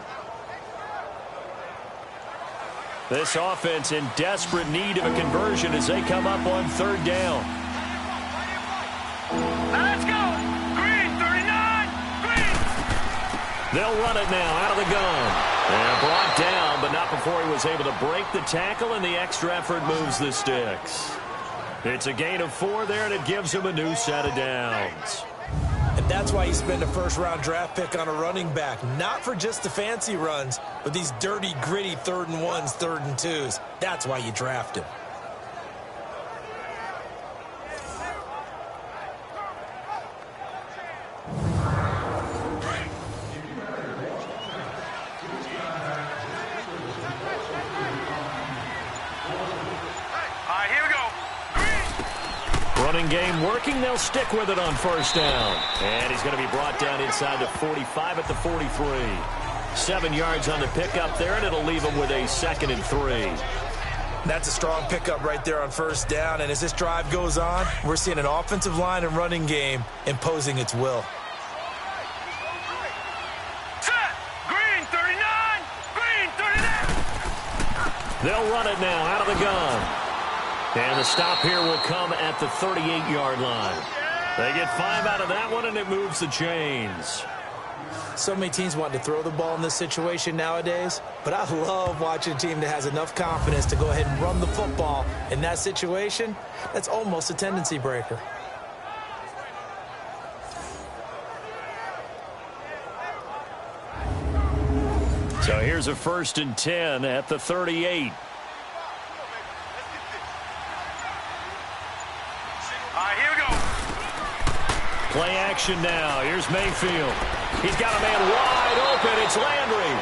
This offense in desperate need of a conversion as they come up on third down. Let's go! Green 39! Green! They'll run it now out of the gun. And brought down, but not before he was able to break the tackle, and the extra effort moves the sticks. It's a gain of 4 there, and it gives him a new set of downs. And that's why you spend a first-round draft pick on a running back. Not for just the fancy runs, but these dirty, gritty 3rd and 1s, 3rd and 2s. That's why you draft him. Running game working. They'll stick with it on first down. And he's going to be brought down inside the 45 at the 43. 7 yards on the pickup there, and it'll leave him with a 2nd and 3. That's a strong pickup right there on first down. And as this drive goes on, we're seeing an offensive line and running game imposing its will. They'll run it now out of the gun. And the stop here will come at the 38-yard line. They get 5 out of that one, and it moves the chains. So many teams want to throw the ball in this situation nowadays, but I love watching a team that has enough confidence to go ahead and run the football in that situation. That's almost a tendency breaker. So here's a 1st and 10 at the 38. Play action now. Here's Mayfield. He's got a man wide open. It's Landry.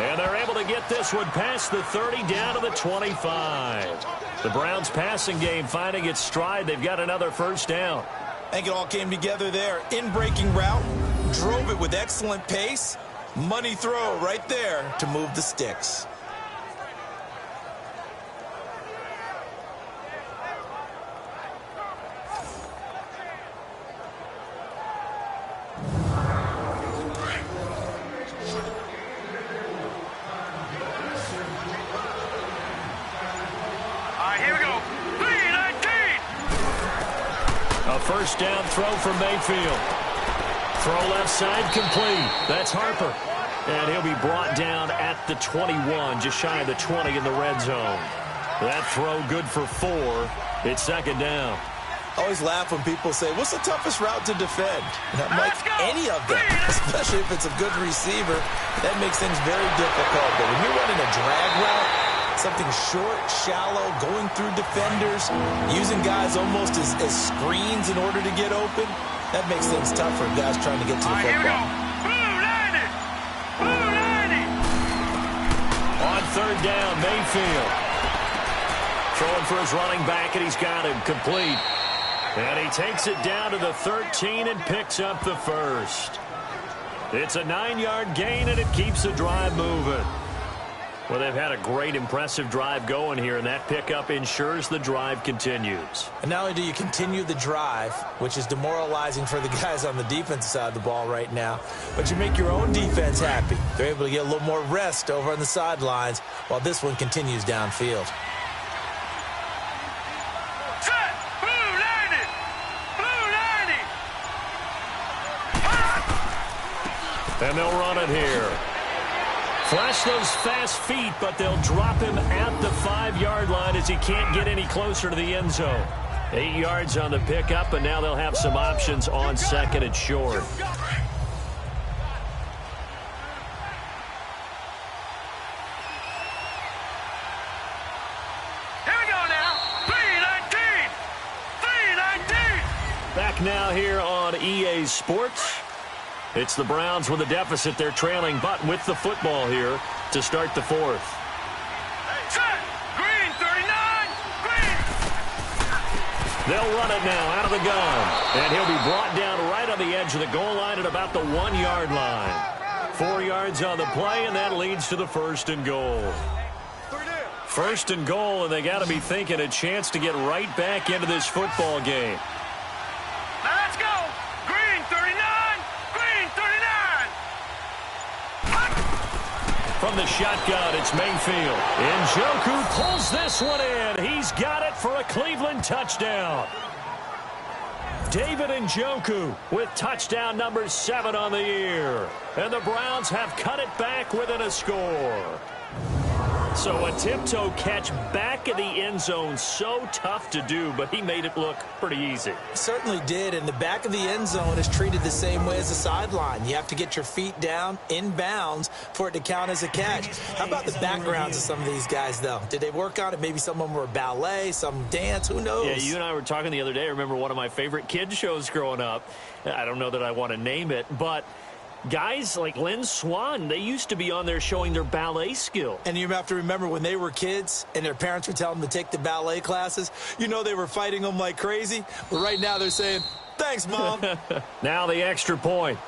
And they're able to get this one past the 30 down to the 25. The Browns passing game finding its stride. They've got another 1st down. I think it all came together there. In-breaking route. Drove it with excellent pace. Money throw right there to move the sticks. A 1st down throw from Mayfield. Throw left side complete. That's Harper. And he'll be brought down at the 21, just shy of the 20 in the red zone. That throw good for 4. It's 2nd down. I always laugh when people say, what's the toughest route to defend? And I'm like, any of them, especially if it's a good receiver. That makes things very difficult. But when you're running a drag route, something short, shallow, going through defenders, using guys almost as screens in order to get open, that makes things tough for guys trying to get to the football. On 3rd down, Mayfield. Throwing for his running back, and he's got him complete. And he takes it down to the 13 and picks up the 1st. It's a 9-yard gain, and it keeps the drive moving. Well, they've had a great, impressive drive going here, and that pickup ensures the drive continues. And not only do you continue the drive, which is demoralizing for the guys on the defensive side of the ball right now, but you make your own defense happy. They're able to get a little more rest over on the sidelines while this one continues downfield. And they'll run it here. Flash those fast feet, but they'll drop him at the 5-yard line as he can't get any closer to the end zone. 8 yards on the pickup, and now they'll have some options on 2nd and short. Here we go now. 3-19. Back now here on EA Sports. It's the Browns with a deficit. They're trailing, but with the football here to start the 4th. Set. Green, 39. Green. They'll run it now out of the gun. And he'll be brought down right on the edge of the goal line at about the 1-yard line. 4 yards on the play, and that leads to the 1st and goal. 1st and goal, and they got to be thinking a chance to get right back into this football game. Now let's go. Green, 39. Green, 39. From the shotgun, it's Mayfield. Njoku pulls this one in. He's got it for a Cleveland touchdown. David Njoku with touchdown number 7 on the year. And the Browns have cut it back within a score. So a tiptoe catch back in the end zone, so tough to do, but he made it look pretty easy. Certainly did, and the back of the end zone is treated the same way as the sideline. You have to get your feet down in bounds for it to count as a catch. How about the backgrounds of some of these guys, though? Did they work on it? Maybe some of them were ballet, some dance, who knows? Yeah, you and I were talking the other day. I remember one of my favorite kids shows growing up. I don't know that I want to name it, but guys like Lynn Swann, they used to be on there showing their ballet skill. And you have to remember when they were kids and their parents were telling them to take the ballet classes, you know they were fighting them like crazy. But right now they're saying, thanks, Mom. Now the extra point.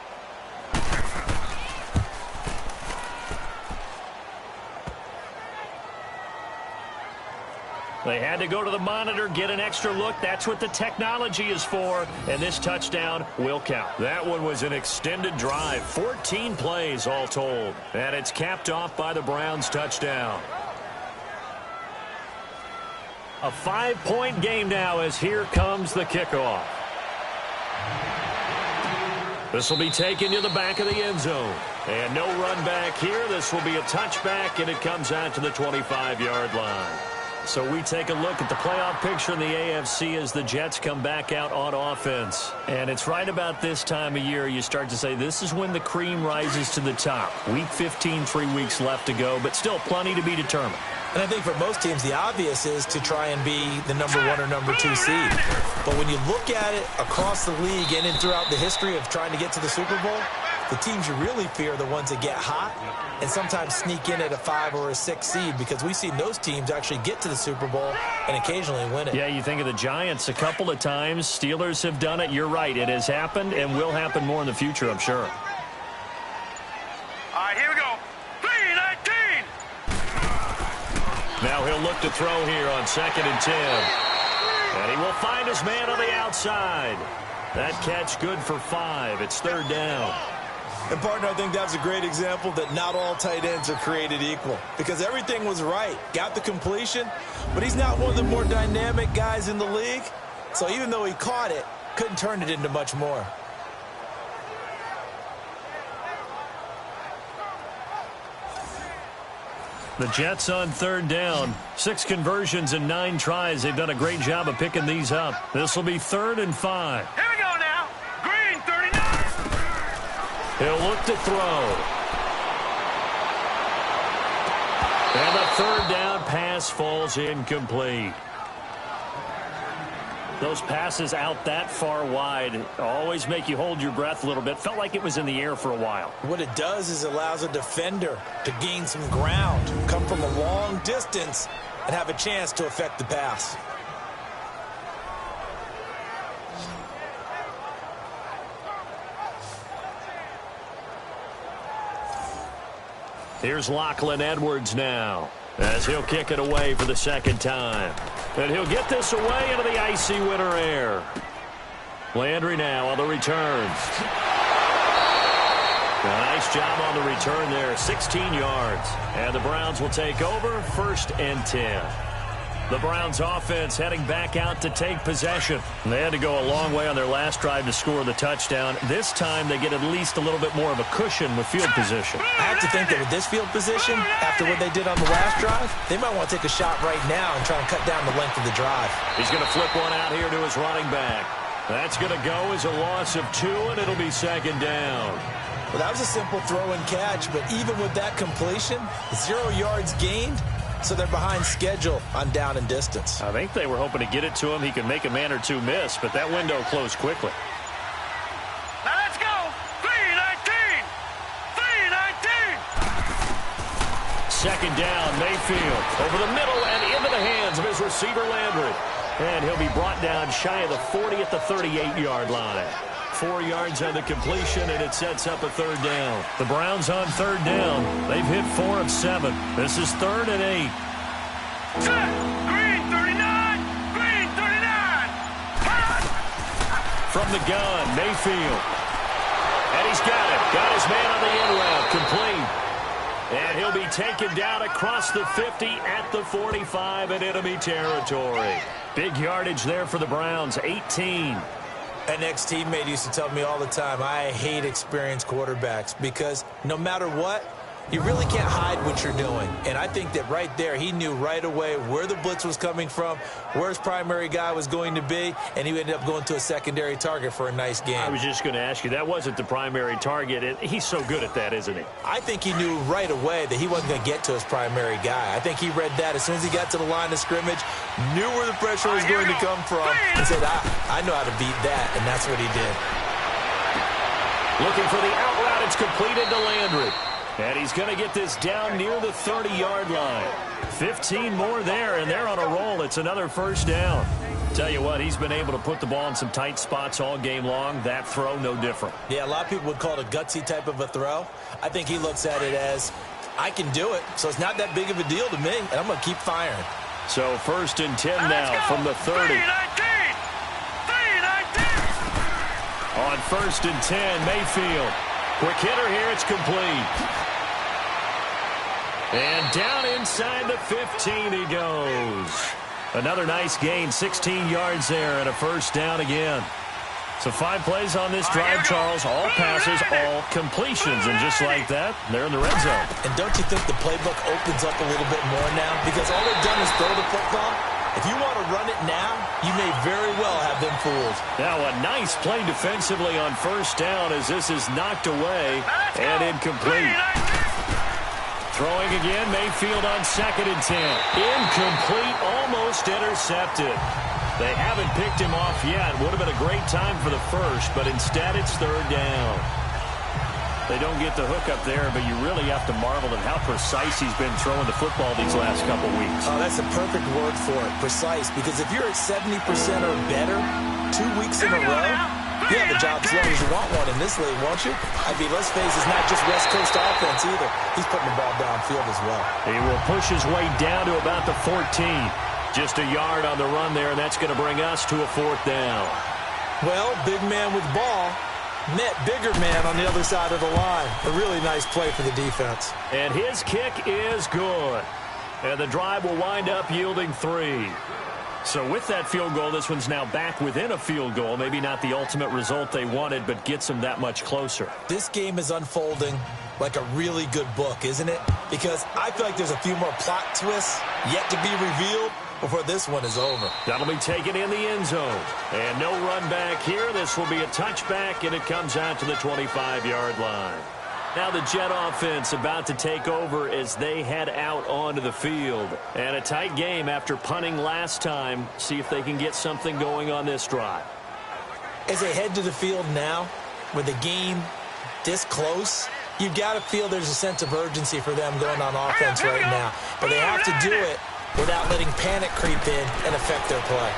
They had to go to the monitor, get an extra look. That's what the technology is for. And this touchdown will count. That one was an extended drive. 14 plays all told. And it's capped off by the Browns touchdown. A 5-point game now as here comes the kickoff. This will be taken to the back of the end zone. And no run back here. This will be a touchback, and it comes out to the 25-yard line. So we take a look at the playoff picture in the AFC as the Jets come back out on offense. And it's right about this time of year you start to say this is when the cream rises to the top. Week 15, 3 weeks left to go, but still plenty to be determined. And I think for most teams, the obvious is to try and be the number 1 or number 2 seed. But when you look at it across the league and throughout the history of trying to get to the Super Bowl, the teams you really fear are the ones that get hot and sometimes sneak in at a 5 or a 6 seed, because we've seen those teams actually get to the Super Bowl and occasionally win it. Yeah, you think of the Giants a couple of times. Steelers have done it. You're right. It has happened and will happen more in the future, I'm sure. All right, here we go. 3-19. Now he'll look to throw here on 2nd and 10. And he will find his man on the outside. That catch good for 5. It's 3rd down. And, partner, I think that's a great example that not all tight ends are created equal, because everything was right. Got the completion, but he's not one of the more dynamic guys in the league. So even though he caught it, couldn't turn it into much more. The Jets on 3rd down. 6 conversions and 9 tries. They've done a great job of picking these up. This will be 3rd and 5. Here we go now. Green 39. He'll look to throw. And the 3rd down pass falls incomplete. Those passes out that far wide always make you hold your breath a little bit. Felt like it was in the air for a while. What it does is it allows a defender to gain some ground, come from a long distance, and have a chance to affect the pass. Here's Lachlan Edwards now, as he'll kick it away for the 2nd time. And he'll get this away into the icy winter air. Landry now on the return. A nice job on the return there, 16 yards. And the Browns will take over, 1st and 10. The Browns offense heading back out to take possession. They had to go a long way on their last drive to score the touchdown. This time they get at least a little bit more of a cushion with field position. I have to think that with this field position, after what they did on the last drive, they might want to take a shot right now and try and cut down the length of the drive. He's going to flip one out here to his running back. That's going to go as a loss of 2, and it'll be 2nd down. Well, that was a simple throw and catch, but even with that completion, 0 yards gained. So they're behind schedule on down and distance. I think they were hoping to get it to him. He could make a man or two miss, but that window closed quickly. Now let's go. 3-19. 3-19. 2nd down, Mayfield. Over the middle and into the hands of his receiver, Landry. And he'll be brought down shy of the 40 at the 38-yard line. 4 yards on the completion, and it sets up a 3rd down. The Browns on 3rd down. They've hit 4 of 7. This is 3rd and 8. Set. Green 39. Green 39. From the gun, Mayfield. And he's got it. Got his man on the end route. Complete. And he'll be taken down across the 50 at the 45 in enemy territory. Big yardage there for the Browns, 18. An ex-teammate used to tell me all the time, I hate experienced quarterbacks, because no matter what, you really can't hide what you're doing. And I think that right there, he knew right away where the blitz was coming from, where his primary guy was going to be, and he ended up going to a secondary target for a nice game. I was just going to ask you, that wasn't the primary target. He's so good at that, isn't he? I think he knew right away that he wasn't going to get to his primary guy. I think he read that as soon as he got to the line of scrimmage, knew where the pressure was going to come from, and said, I know how to beat that, and that's what he did. Looking for the out route. It's completed to Landry. And he's going to get this down near the 30-yard line. 15 more there, and they're on a roll. It's another 1st down. Tell you what, he's been able to put the ball in some tight spots all game long. That throw, no different. Yeah, a lot of people would call it a gutsy type of a throw. I think he looks at it as, I can do it, so it's not that big of a deal to me, and I'm going to keep firing. So 1st and 10 now from the 30. 3-19. On 1st and 10, Mayfield. Quick hitter here, it's complete. And down inside the 15 he goes. Another nice gain, 16 yards there, and a first down again. So 5 plays on this drive, Charles. All passes, all completions. And just like that, they're in the red zone. And don't you think the playbook opens up a little bit more now? Because all they've done is throw the football. If you want to run it now, you may very well have them fooled. Now a nice play defensively on first down as this is knocked away and incomplete. Throwing again, Mayfield on 2nd and 10. Incomplete, almost intercepted. They haven't picked him off yet. Would have been a great time for the first, but instead it's 3rd down. They don't get the hook up there, but you really have to marvel at how precise he's been throwing the football these last couple weeks. Oh, that's a perfect word for it, precise, because if you're at 70% or better 2 weeks in a row, you have a job as long as you want one in this league, won't you? I mean, let's face it, it's not just West Coast offense either. He's putting the ball downfield as well. He will push his way down to about the 14. Just a yard on the run there, and that's going to bring us to a 4th down. Well, big man with ball met bigger man on the other side of the line. A really nice play for the defense. And his kick is good. And the drive will wind up yielding 3. So with that field goal, this one's now back within a field goal. Maybe not the ultimate result they wanted, but gets them that much closer. This game is unfolding like a really good book, isn't it? Because I feel like there's a few more plot twists yet to be revealed before this one is over. That'll be taken in the end zone. And no run back here. This will be a touchback, and it comes out to the 25-yard line. Now the Jet offense about to take over as they head out onto the field. And a tight game after punting last time. See if they can get something going on this drive. As they head to the field now, with the game this close, you've got to feel there's a sense of urgency for them going on offense right now. But they have to do it without letting panic creep in and affect their play.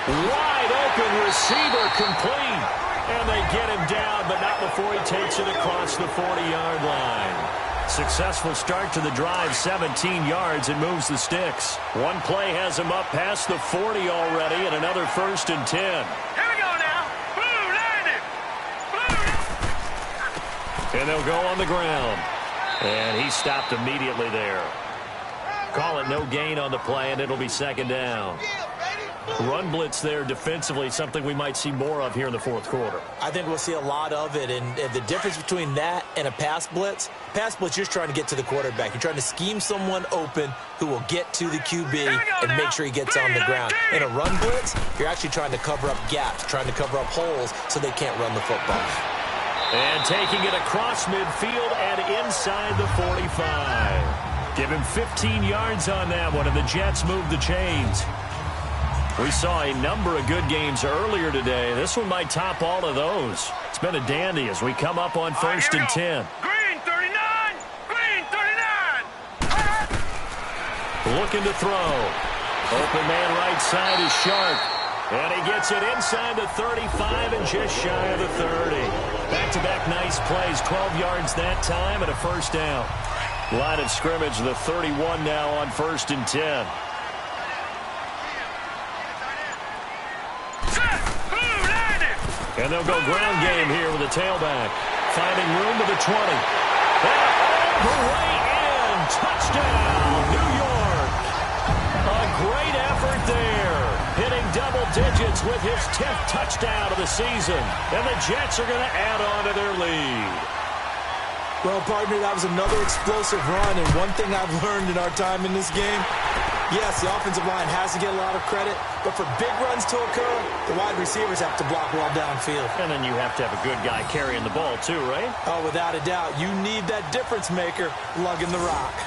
Wide open receiver complete. And they get him down, but not before he takes it across the 40-yard line. Successful start to the drive, 17 yards, and moves the sticks. One play has him up past the 40 already, and another 1st and 10. Here we go now. Blue landed. Blue. And they'll go on the ground. And he stopped immediately there. Call it no gain on the play, and it'll be 2nd down. Run blitz there defensively, something we might see more of here in the 4th quarter. I think we'll see a lot of it, and the difference between that and a pass blitz, you're just trying to get to the quarterback. You're trying to scheme someone open who will get to the QB and make sure he gets on the ground. In a run blitz, you're actually trying to cover up gaps, trying to cover up holes so they can't run the football. And taking it across midfield and inside the 45. Give him 15 yards on that one, and the Jets move the chains. We saw a number of good games earlier today. This one might top all of those. It's been a dandy as we come up on 1st and 10. Green 39. Green 39. Looking to throw. Open man right side is Sharp. And he gets it inside the 35 and just shy of the 30. Back-to-back nice plays. 12 yards that time and a 1st down. Line of scrimmage, the 31 now on 1st and 10. And they'll go ground game here with a tailback. Finding room to the 20. And all the way in. Touchdown, New York. A great effort there. Hitting double digits with his 10th touchdown of the season. And the Jets are going to add on to their lead. Well, partner, that was another explosive run, and one thing I've learned in our time in this game, yes, the offensive line has to get a lot of credit, but for big runs to occur, the wide receivers have to block well downfield. And then you have to have a good guy carrying the ball too, right? Oh, without a doubt. You need that difference maker lugging the rock.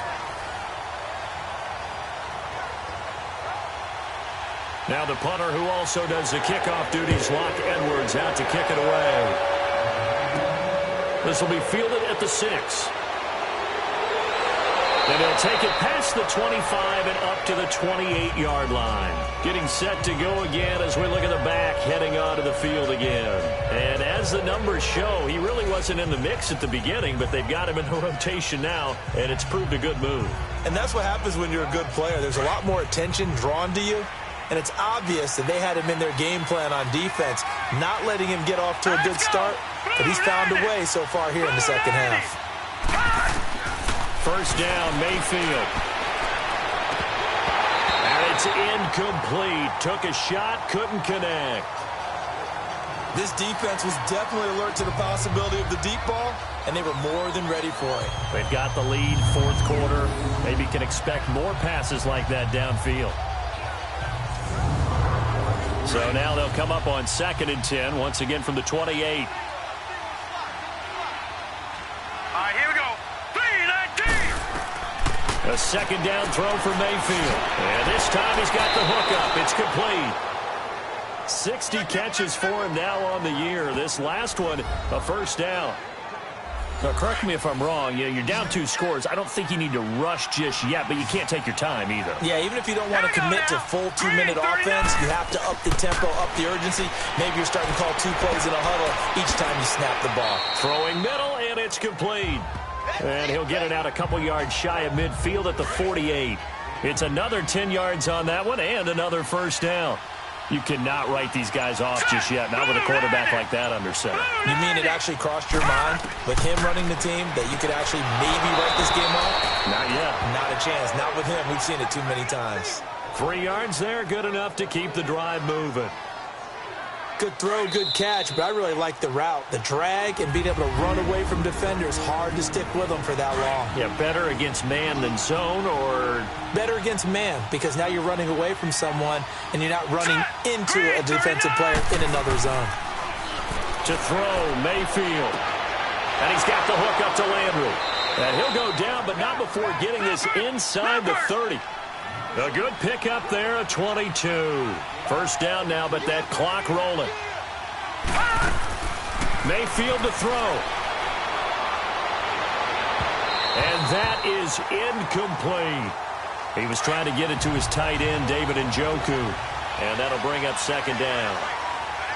Now the punter who also does the kickoff duties, Locke Edwards, out to kick it away. This will be fielded at the 6. And they'll take it past the 25 and up to the 28-yard line. Getting set to go again as we look at the back, heading onto the field again. And as the numbers show, he really wasn't in the mix at the beginning, but they've got him in the rotation now, and it's proved a good move. And that's what happens when you're a good player. There's a lot more attention drawn to you, and it's obvious that they had him in their game plan on defense, not letting him get off to a good start, but he's found a way so far here in the second half. 1st down, Mayfield. And they It's incomplete. Took a shot, couldn't connect. This defense was definitely alert to the possibility of the deep ball, and they were more than ready for it. They've got the lead, fourth quarter. Maybe can expect more passes like that downfield. So now they'll come up on 2nd and 10, once again from the 28. All right, here we go. 3-19. A second down throw for Mayfield. And this time he's got the hook up. It's complete. 60 catches for him now on the year. This last one, a first down. Now, correct me if I'm wrong. You're down 2 scores. I don't think you need to rush just yet, but you can't take your time either. Yeah, even if you don't want to commit to full 2-minute offense, you have to up the tempo, up the urgency. Maybe you're starting to call 2 plays in a huddle each time you snap the ball. Throwing middle, and it's complete. And he'll get it out a couple yards shy of midfield at the 48. It's another 10 yards on that one and another first down. You cannot write these guys off just yet, not with a quarterback like that under center. You mean it actually crossed your mind with him running the team that you could actually maybe write this game off? Not yet. Not a chance. Not with him. We've seen it too many times. 3 yards there, good enough to keep the drive moving. Good throw, good catch, but I really like the route. The drag and being able to run away from defenders. Hard to stick with them for that long. Yeah, better against man than zone, or better against man, because now you're running away from someone and you're not running into a defensive player in another zone. To throw, Mayfield. And he's got the hook up to Landry. And he'll go down, but not before getting this inside the 30. A good pickup there, a 22. First down now, but that clock rolling. Mayfield to throw. And that is incomplete. He was trying to get it to his tight end, David Njoku. And that'll bring up second down.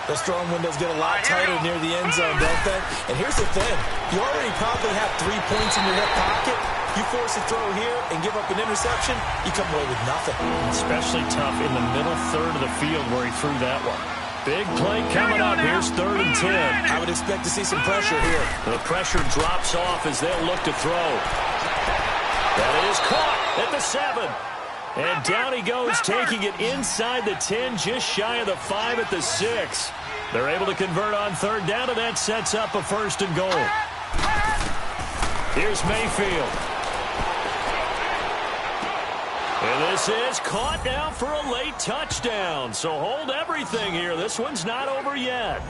Those throwing windows get a lot tighter near the end zone, don't they? And here's the thing. You already probably have 3 points in your hip pocket. You force a throw here and give up an interception, you come away with nothing. Especially tough in the middle third of the field where he threw that one. Big play coming up. Here's 3rd and 10. I would expect to see some pressure here. The pressure drops off as they'll look to throw. That is caught at the 7. And down he goes, taking it inside the 10, just shy of the 5 at the 6. They're able to convert on 3rd down, and that sets up a 1st and goal. Here's Mayfield. And this is caught now for a late touchdown. So hold everything here. This one's not over yet.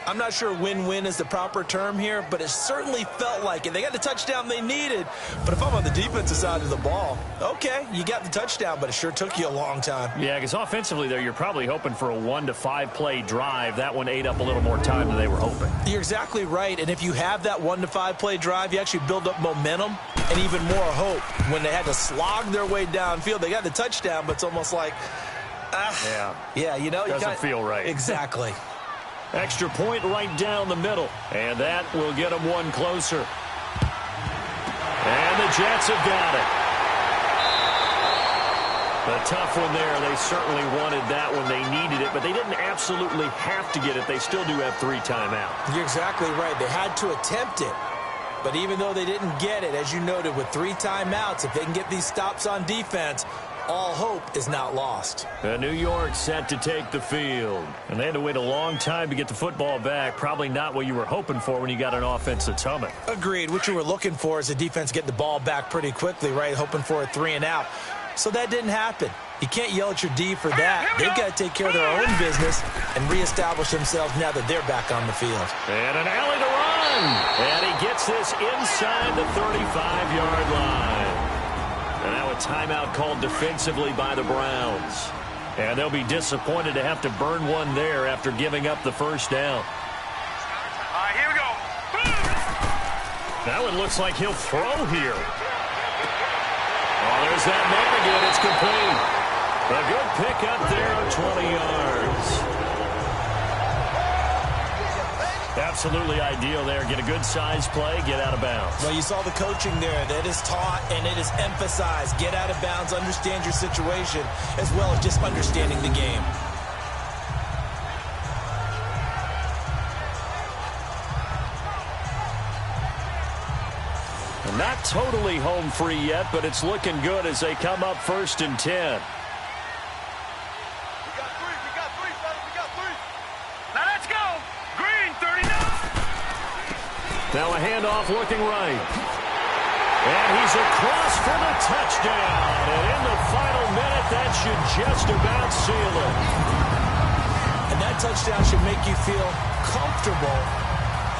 I'm not sure win-win is the proper term here, but it certainly felt like it. They got the touchdown they needed, but if I'm on the defensive side of the ball, okay, you got the touchdown, but it sure took you a long time. Yeah, because offensively there, you're probably hoping for a 1 to 5 play drive. That one ate up a little more time than they were hoping. You're exactly right, and if you have that 1 to 5 play drive, you actually build up momentum and even more hope. When they had to slog their way downfield, they got the touchdown, but it's almost like, yeah, you know, doesn't feel right. Exactly. Extra point right down the middle. And that will get them one closer. And the Jets have got it. A tough one there. They certainly wanted that one. They needed it, but they didn't absolutely have to get it. They still do have 3 timeouts. You're exactly right. They had to attempt it. But even though they didn't get it, as you noted, with 3 timeouts, if they can get these stops on defense, all hope is not lost. New York set to take the field. And they had to wait a long time to get the football back. Probably not what you were hoping for when you got an offense that's humming. Agreed. What you were looking for is the defense get the ball back pretty quickly, right? Hoping for a 3 and out. So that didn't happen. You can't yell at your D for that. They've got to take care of their own business and reestablish themselves now that they're back on the field. And an alley to run. And he gets this inside the 35-yard line. And now a timeout called defensively by the Browns. And they'll be disappointed to have to burn one there after giving up the first down. All right, here we go. That one looks like he'll throw here. Oh, there's that man again. It's complete. A good pickup there of 20 yards. Absolutely ideal there. Get a good size play, get out of bounds. Well, you saw the coaching there. That is taught and it is emphasized. Get out of bounds, understand your situation, as well as just understanding the game. Not totally home free yet, but it's looking good as they come up 1st and 10. Now let's go. Green 39. Now a handoff looking right. And he's across for the touchdown. And in the final minute, that should just about seal it. And that touchdown should make you feel comfortable.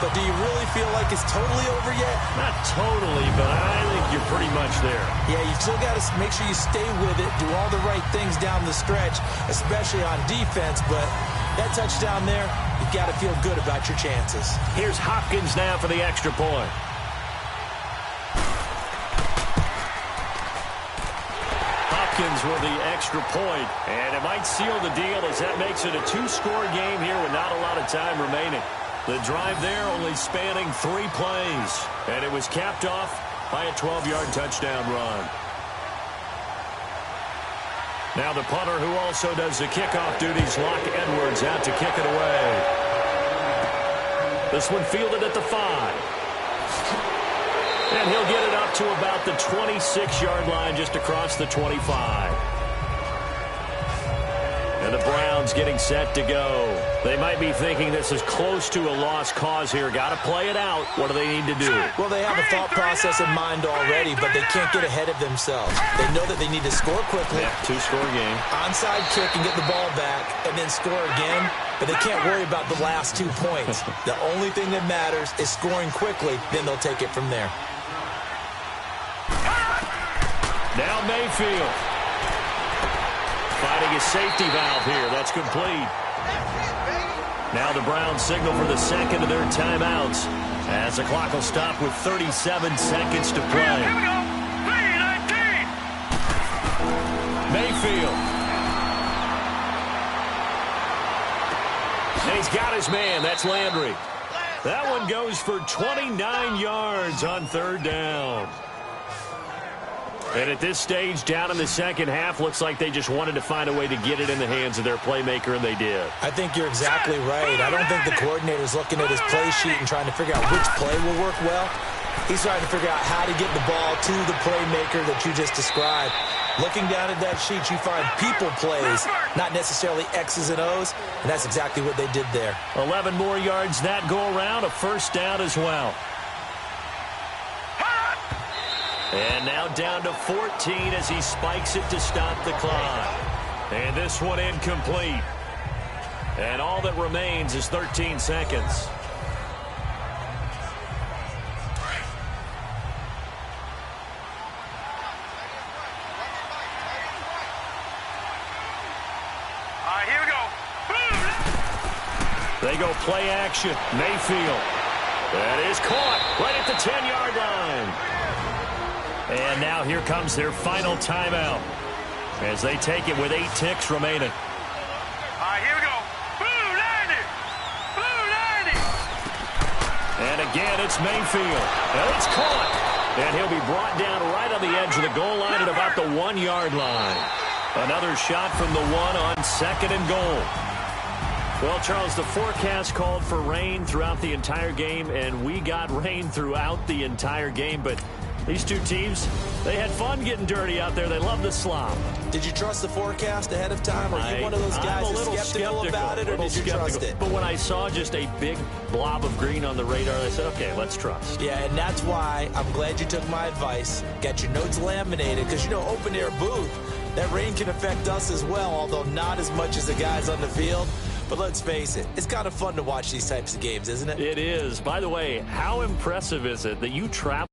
But do you really feel like it's totally over yet? Not totally, but I think you're pretty much there. Yeah, you still got to make sure you stay with it, do all the right things down the stretch, especially on defense. But that touchdown there, you got to feel good about your chances. Here's Hopkins now for the extra point. Hopkins with the extra point, and it might seal the deal as that makes it a 2-score game here with not a lot of time remaining. The drive there only spanning 3 plays, and it was capped off by a 12-yard touchdown run. Now the punter, who also does the kickoff duties, Locke Edwards, out to kick it away. This one fielded at the 5. And he'll get it up to about the 26-yard line, just across the 25. And the Browns getting set to go. They might be thinking this is close to a lost cause here. Got to play it out. What do they need to do? Well, they have a thought process in mind already, but they can't get ahead of themselves. They know that they need to score quickly. Yeah, 2-score game. Onside kick and get the ball back, and then score again. But they can't worry about the last 2 points. The only thing that matters is scoring quickly. Then they'll take it from there. Now Mayfield. Finding a safety valve here. That's complete. Now the Browns signal for the second of their timeouts as the clock will stop with 37 seconds to play. Here we go. 3:19. Mayfield. And he's got his man. That's Landry. That one goes for 29 yards on 3rd down. And at this stage, down in the second half, looks like they just wanted to find a way to get it in the hands of their playmaker, and they did. I think you're exactly right. I don't think the coordinator's looking at his play sheet and trying to figure out which play will work well. He's trying to figure out how to get the ball to the playmaker that you just described. Looking down at that sheet, you find people plays, not necessarily X's and O's, and that's exactly what they did there. 11 more yards that go around, a 1st down as well. And now down to 14 as he spikes it to stop the clock. And this one incomplete. And all that remains is 13 seconds. All right, here we go. They go play action. Mayfield. That is caught right at the 10-yard line. And now here comes their final timeout as they take it with 8 ticks remaining. All right, here we go. Blue 90. Blue 90. And again, it's Mayfield. And it's caught. And he'll be brought down right on the edge of the goal line at about the 1-yard line. Another shot from the 1 on 2nd and goal. Well, Charles, the forecast called for rain throughout the entire game, and we got rain throughout the entire game, but these two teams, they had fun getting dirty out there. They love the slop. Did you trust the forecast ahead of time? Are you one of those guys that's skeptical about it, or did you trust it? But when I saw just a big blob of green on the radar, I said, okay, let's trust. Yeah, and that's why I'm glad you took my advice. Got your notes laminated, because, you know, open-air booth, that rain can affect us as well, although not as much as the guys on the field. But let's face it, it's kind of fun to watch these types of games, isn't it? It is. By the way, how impressive is it that you travel